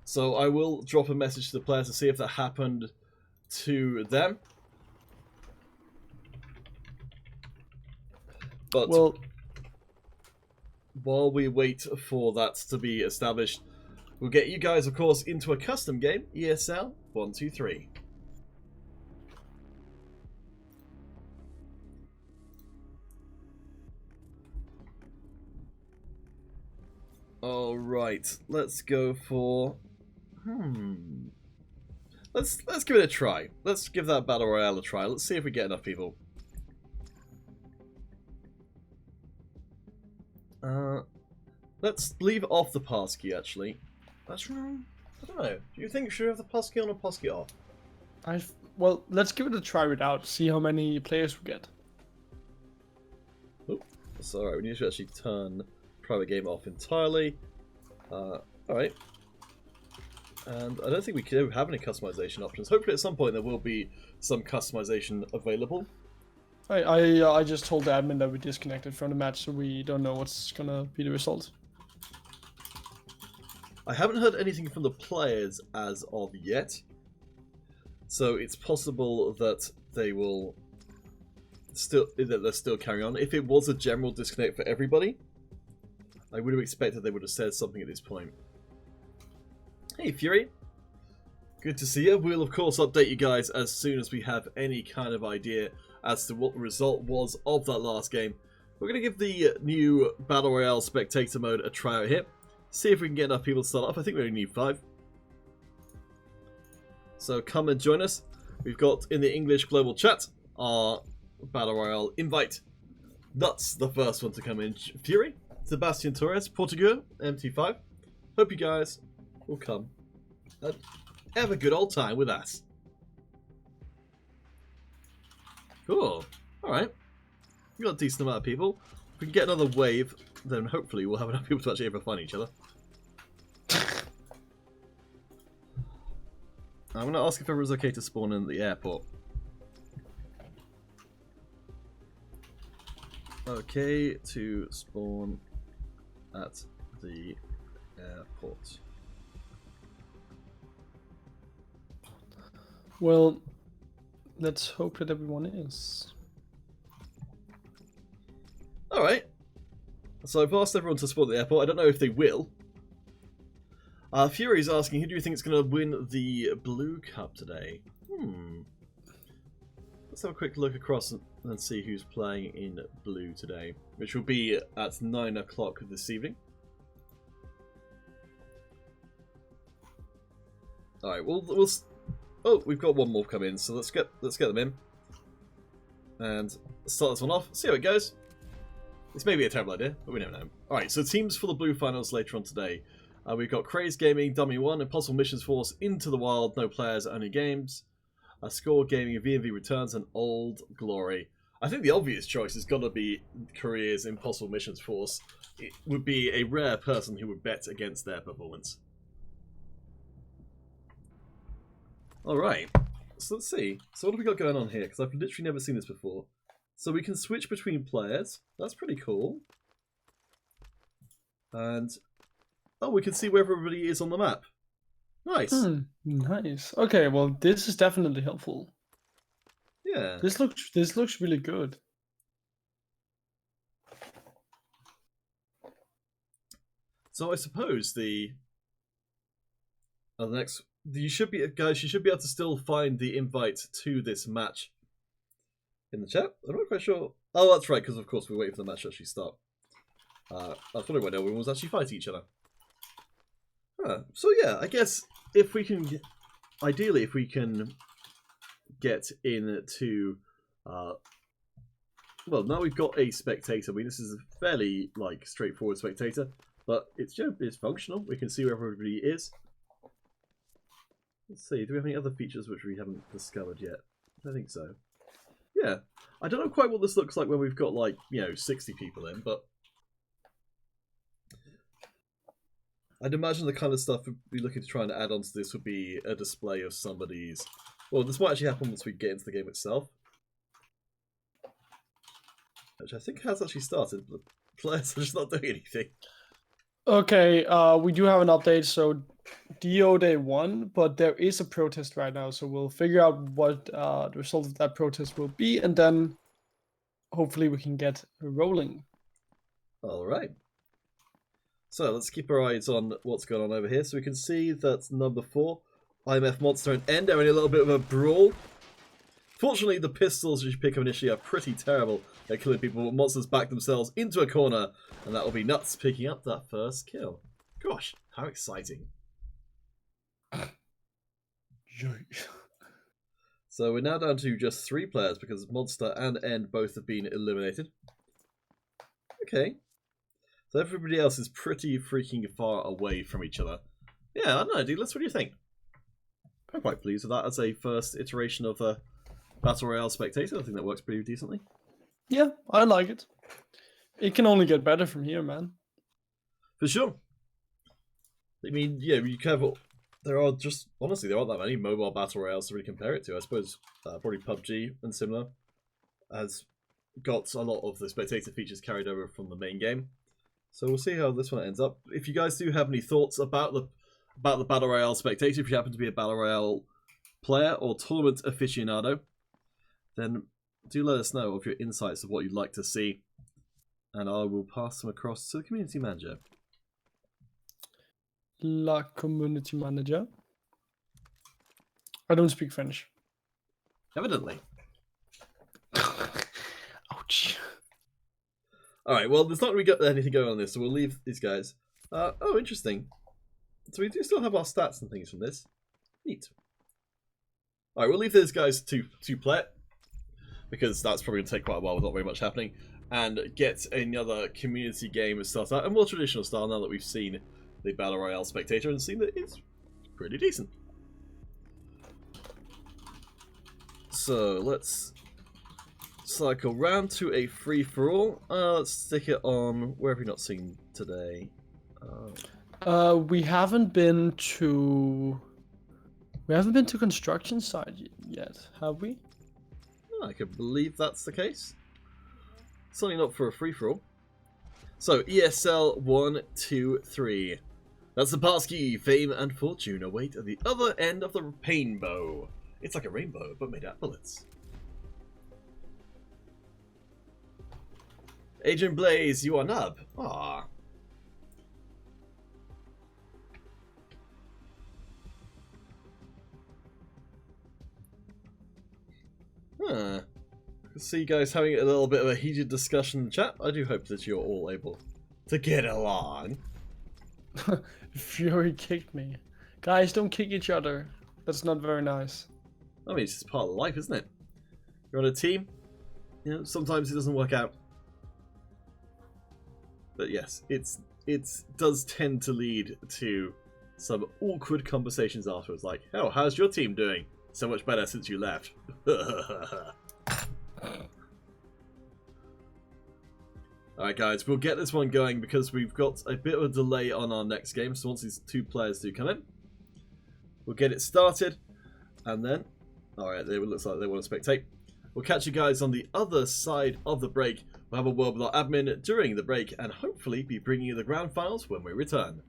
So I will drop a message to the players to see if that happened to them. But well, while we wait for that to be established, we'll get you guys, of course, into a custom game, ESL 123. Alright, let's go for... Let's give it a try. Let's give that Battle Royale a try. Let's see if we get enough people. Let's leave off the passkey, actually. That's wrong. I don't know. Do you think should we have the passkey on or passkey off? Well, let's give it a try without. See how many players we get. Oh, that's alright. We need to actually turn private game off entirely. Alright. And I don't think we can have any customization options. Hopefully at some point there will be some customization available. I just told the admin that we disconnected from the match, so we don't know what's gonna be the result. I haven't heard anything from the players as of yet, so it's possible that they will they're still carrying on. If it was a general disconnect for everybody, I would have expected they would have said something at this point. Hey Fury, good to see you. We'll of course update you guys as soon as we have any kind of idea as to what the result was of that last game. We're going to give the new Battle Royale Spectator mode a try out here. See if we can get enough people to start off. I think we only need 5. So come and join us. We've got in the English global chat our Battle Royale invite. That's the first one to come in. Fury, Sebastian Torres, Portugal, MC5. Hope you guys will come and have a good old time with us. Cool. Alright. We've got a decent amount of people. If we can get another wave, then hopefully we'll have enough people to actually ever find each other. I'm going to ask if everyone's okay to spawn in the airport. Okay to spawn at the airport. Well, let's hope that everyone is. Alright. So I've asked everyone to spawn at the airport. I don't know if they will. Fury's asking, who do you think is going to win the Blue Cup today? Let's have a quick look across and see who's playing in blue today, which will be at 9 o'clock this evening. Alright, we'll oh, we've got one more come in, so let's get them in. And start this one off, see how it goes. This may be a terrible idea, but we never know. Alright, so teams for the blue finals later on today. We've got Craze Gaming, Dummy 1, Impossible Missions Force, Into the Wild, No Players, Only Games. Score Gaming, V&V Returns, and Old Glory. I think the obvious choice has got to be Korea's Impossible Missions Force. It would be a rare person who would bet against their performance. Alright, so let's see. So what have we got going on here? Because I've literally never seen this before. So we can switch between players. That's pretty cool. And oh, we can see where everybody is on the map. Nice. Nice. Okay, well, this is definitely helpful. Yeah. This looks really good. So I suppose the next you should be guys. You should be able to still find the invite to this match in the chat. I'm not quite sure. Oh, that's right, because of course we're waiting for the match to actually start. I was wondering when everyone was actually fighting each other. So yeah, I guess if we can, ideally, if we can get into, well, now we've got a spectator. I mean, this is a fairly straightforward spectator, but it's it's functional. We can see where everybody is. Let's see. Do we have any other features which we haven't discovered yet? I think so. Yeah, I don't know quite what this looks like when we've got 60 people in, but I'd imagine the kind of stuff we'd be looking to try and add onto this would be a display of somebody's... Well, this might actually happen once we get into the game itself. Which I think has actually started, but the players are just not doing anything. Okay, we do have an update, so DO Day 1, but there is a protest right now, so we'll figure out what the result of that protest will be, and then hopefully we can get rolling. Alright. So let's keep our eyes on what's going on over here. So we can see that number 4, IMF Monster and End are in a little bit of a brawl. Fortunately, the pistols you pick up initially are pretty terrible at killing people, but Monsters back themselves into a corner, and that will be Nuts picking up that first kill. Gosh, how exciting. So we're now down to just 3 players because Monster and End both have been eliminated. Okay. So everybody else is pretty freaking far away from each other. Yeah, I don't know, dude. What do you think? I'm quite pleased with that as a first iteration of a Battle Royale Spectator. I think that works pretty decently. Yeah, I like it. It can only get better from here, man. For sure. I mean, yeah, you can have... There are just... Honestly, there aren't that many mobile Battle Royales to really compare it to. I suppose probably PUBG and similar has got a lot of the Spectator features carried over from the main game. So we'll see how this one ends up. If you guys do have any thoughts about the Battle Royale Spectator, if you happen to be a Battle Royale player or tournament aficionado, then do let us know of your insights of what you'd like to see, and I will pass them across to the community manager. La community manager. I don't speak French. Evidently. Ouch. Alright, well, there's not really got anything going on this, so we'll leave these guys. Oh, interesting. So we do still have our stats and things from this. Neat. Alright, we'll leave those guys to play it, because that's probably going to take quite a while with not very much happening, and get another community game started out, a more traditional style now that we've seen the Battle Royale Spectator and seen that it's pretty decent. So let's cycle round to a free-for-all. Let's stick it on, where have we not seen today? We haven't been to construction site yet, have we? I can believe that's the case. Certainly not for a free-for-all. So, ESL 1, 2, 3. That's the passkey. Fame and fortune await at the other end of the rainbow. It's like a rainbow, but made out of bullets. Agent Blaze, you are nub. Ah. Huh. I can see you guys having a little bit of a heated discussion in the chat. I do hope that you're all able to get along. Fury kicked me. Guys, don't kick each other. That's not very nice. I mean, it's just part of life, isn't it? You're on a team. You know, sometimes it doesn't work out. But yes, it does tend to lead to some awkward conversations afterwards, like, "Oh, how's your team doing? So much better since you left." Alright guys, we'll get this one going because we've got a bit of a delay on our next game, so once these two players do come in, we'll get it started, and then, alright, it looks like they want to spectate. We'll catch you guys on the other side of the break. We'll have a word with our admin during the break, and hopefully be bringing you the ground files when we return.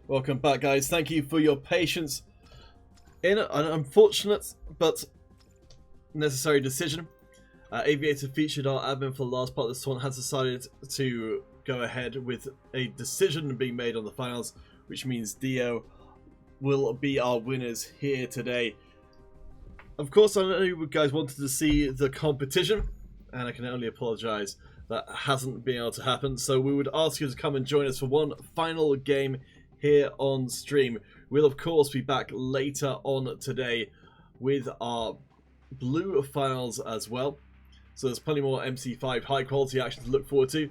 Welcome back, guys. Thank you for your patience. In an unfortunate but necessary decision, Aviator, featured our admin for the last part of this tournament, has decided to go ahead with a decision being made on the finals, which means Dio will be our winners here today. Of course, I know you guys wanted to see the competition, and I can only apologise that hasn't been able to happen. So we would ask you to come and join us for one final game here on stream. We'll of course be back later on today with our blue finals as well. So there's plenty more MC5 high quality action to look forward to.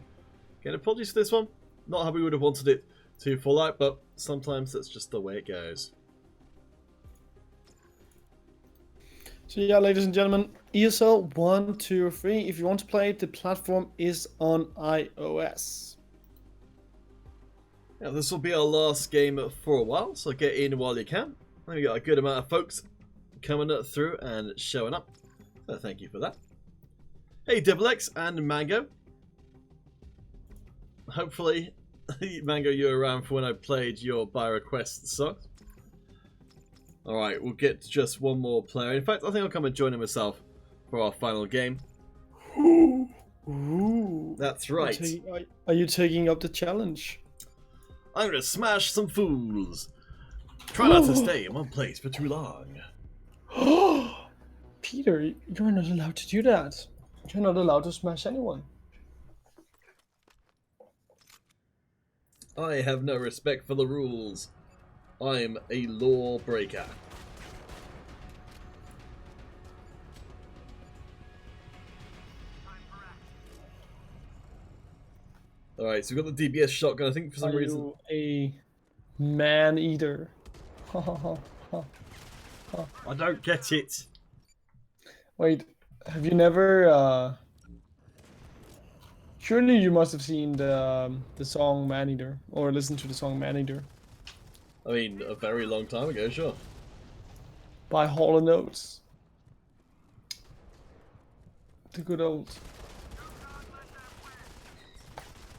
Again, apologies for this one. Not how we would have wanted it to fall out, but sometimes that's just the way it goes. So yeah, ladies and gentlemen, ESL 1, 2, or 3. If you want to play it, the platform is on iOS. Yeah, this will be our last game for a while, so get in while you can. We got a good amount of folks coming through and showing up, so thank you for that. Hey, Devil X and Mango. Hopefully, Mango, you're around for when I played your by request song. Alright, we'll get to just one more player. In fact, I think I'll come and join him myself for our final game. Ooh. That's right. Are you taking up the challenge? I'm gonna smash some fools. Try not to stay in one place for too long. Peter, you're not allowed to do that. You're not allowed to smash anyone. I have no respect for the rules. I'm a law breaker. Alright, so we've got the DBS shotgun. I think for some reason... a man-eater? I don't get it. Wait, have you never... Surely you must have seen the song Man-Eater, or listened to the song Man-Eater. I mean, a very long time ago, sure. By Hall & Oates. The good old...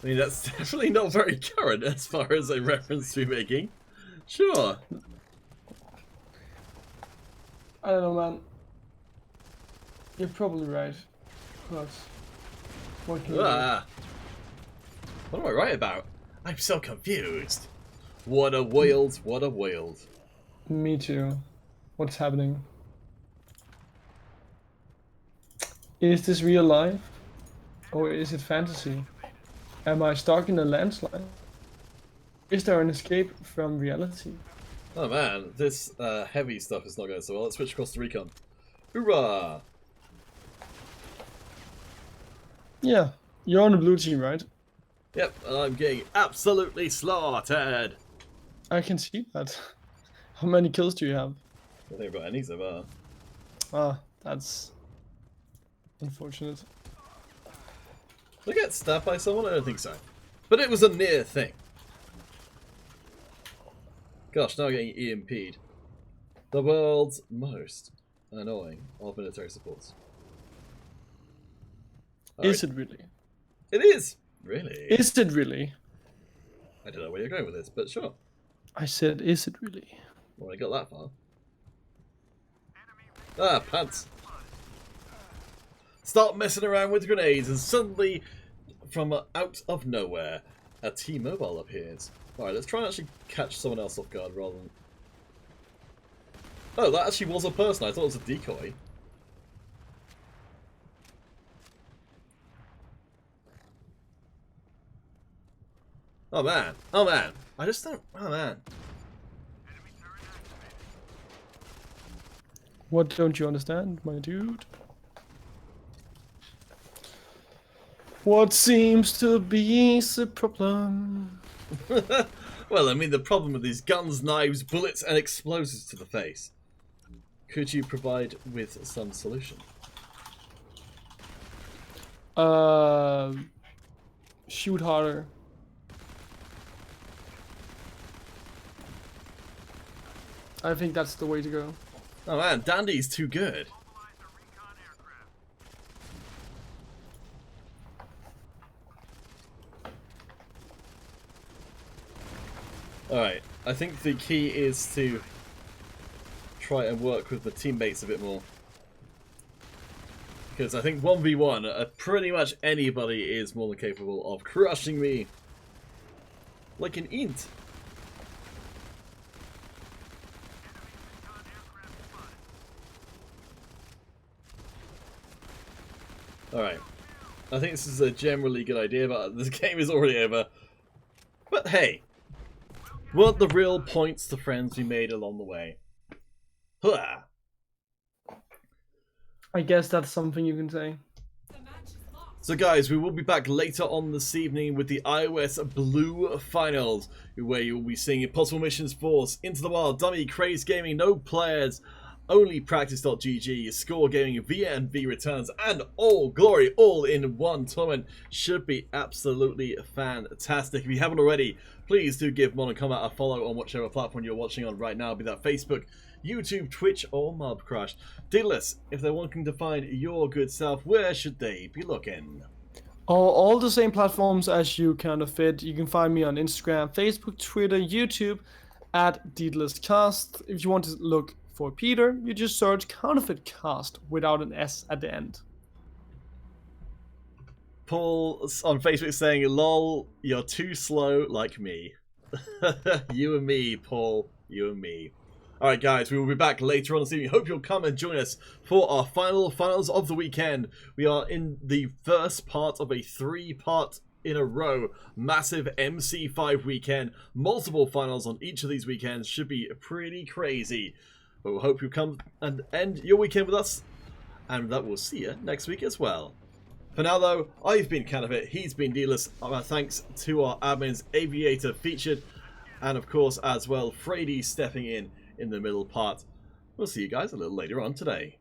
I mean, that's definitely not very current as far as a reference to be making. Sure. I don't know, man. You're probably right. But what can you do? What am I right about? I'm so confused. What a world, what a world. Me too. What's happening? Is this real life? Or is it fantasy? Am I stuck in a landslide? Is there an escape from reality? Oh man, this heavy stuff is not going so well. Let's switch across to recon. Hoorah! Yeah, you're on the blue team, right? Yep, and I'm getting absolutely slaughtered. I can see that. How many kills do you have? I don't think I've got any so far. Ah, that's unfortunate. Did I get stabbed by someone? I don't think so. But it was a near thing. Gosh, now I'm getting EMP'd. The world's most annoying of military supports. Is it really? It is! Really? Is it really? I don't know where you're going with this, but sure. I said, is it really? Well, I got that far. Ah, pants. Start messing around with grenades and suddenly, from out of nowhere, a T-Mobile appears. Alright, let's try and actually catch someone else off guard rather than... Oh, that actually was a person. I thought it was a decoy. Oh man. Oh man. I just don't... Oh man. What don't you understand, my dude? What seems to be the problem? Well, I mean, the problem with these guns, knives, bullets, and explosives to the face. Could you provide with some solution? Shoot harder. I think that's the way to go. Oh man, Dandy's too good. Alright, I think the key is to try and work with the teammates a bit more. Because I think 1v1, pretty much anybody is more than capable of crushing me like an int. Alright, I think this is a generally good idea, but this game is already over. But hey, weren't the real points to friends we made along the way? Hurrah! I guess that's something you can say. So guys, we will be back later on this evening with the iOS Blue Finals, where you will be seeing Impossible Missions Force, Into the Wild, Dummy, Craze Gaming, No Players, Only Practice.gg, Score Gaming, VNV Returns, and All Glory, all in one tournament. Should be absolutely fantastic. If you haven't already, please do give Modern Combat a follow on whichever platform you're watching on right now, be that Facebook, YouTube, Twitch, or Mobcrush. Daedalus, if they're wanting to find your good self, where should they be looking? All the same platforms as you kind of fit. You can find me on Instagram, Facebook, Twitter, YouTube at DaedalusCast. If you want to look for Peter, you just search Counterfeit Cast without an S at the end. Paul on Facebook saying, lol, you're too slow like me. You and me, Paul. You and me. Alright guys, we will be back later on this evening. Hope you'll come and join us for our finals of the weekend. We are in the first part of a 3-part in a row massive MC5 weekend. Multiple finals on each of these weekends. Should be pretty crazy. But we hope you come and end your weekend with us. And with that, we'll see you next week as well. For now though, I've been Canavit, he's been Dealers. Thanks to our admins, Aviator featured, and of course as well, Frady stepping in the middle part. We'll see you guys a little later on today.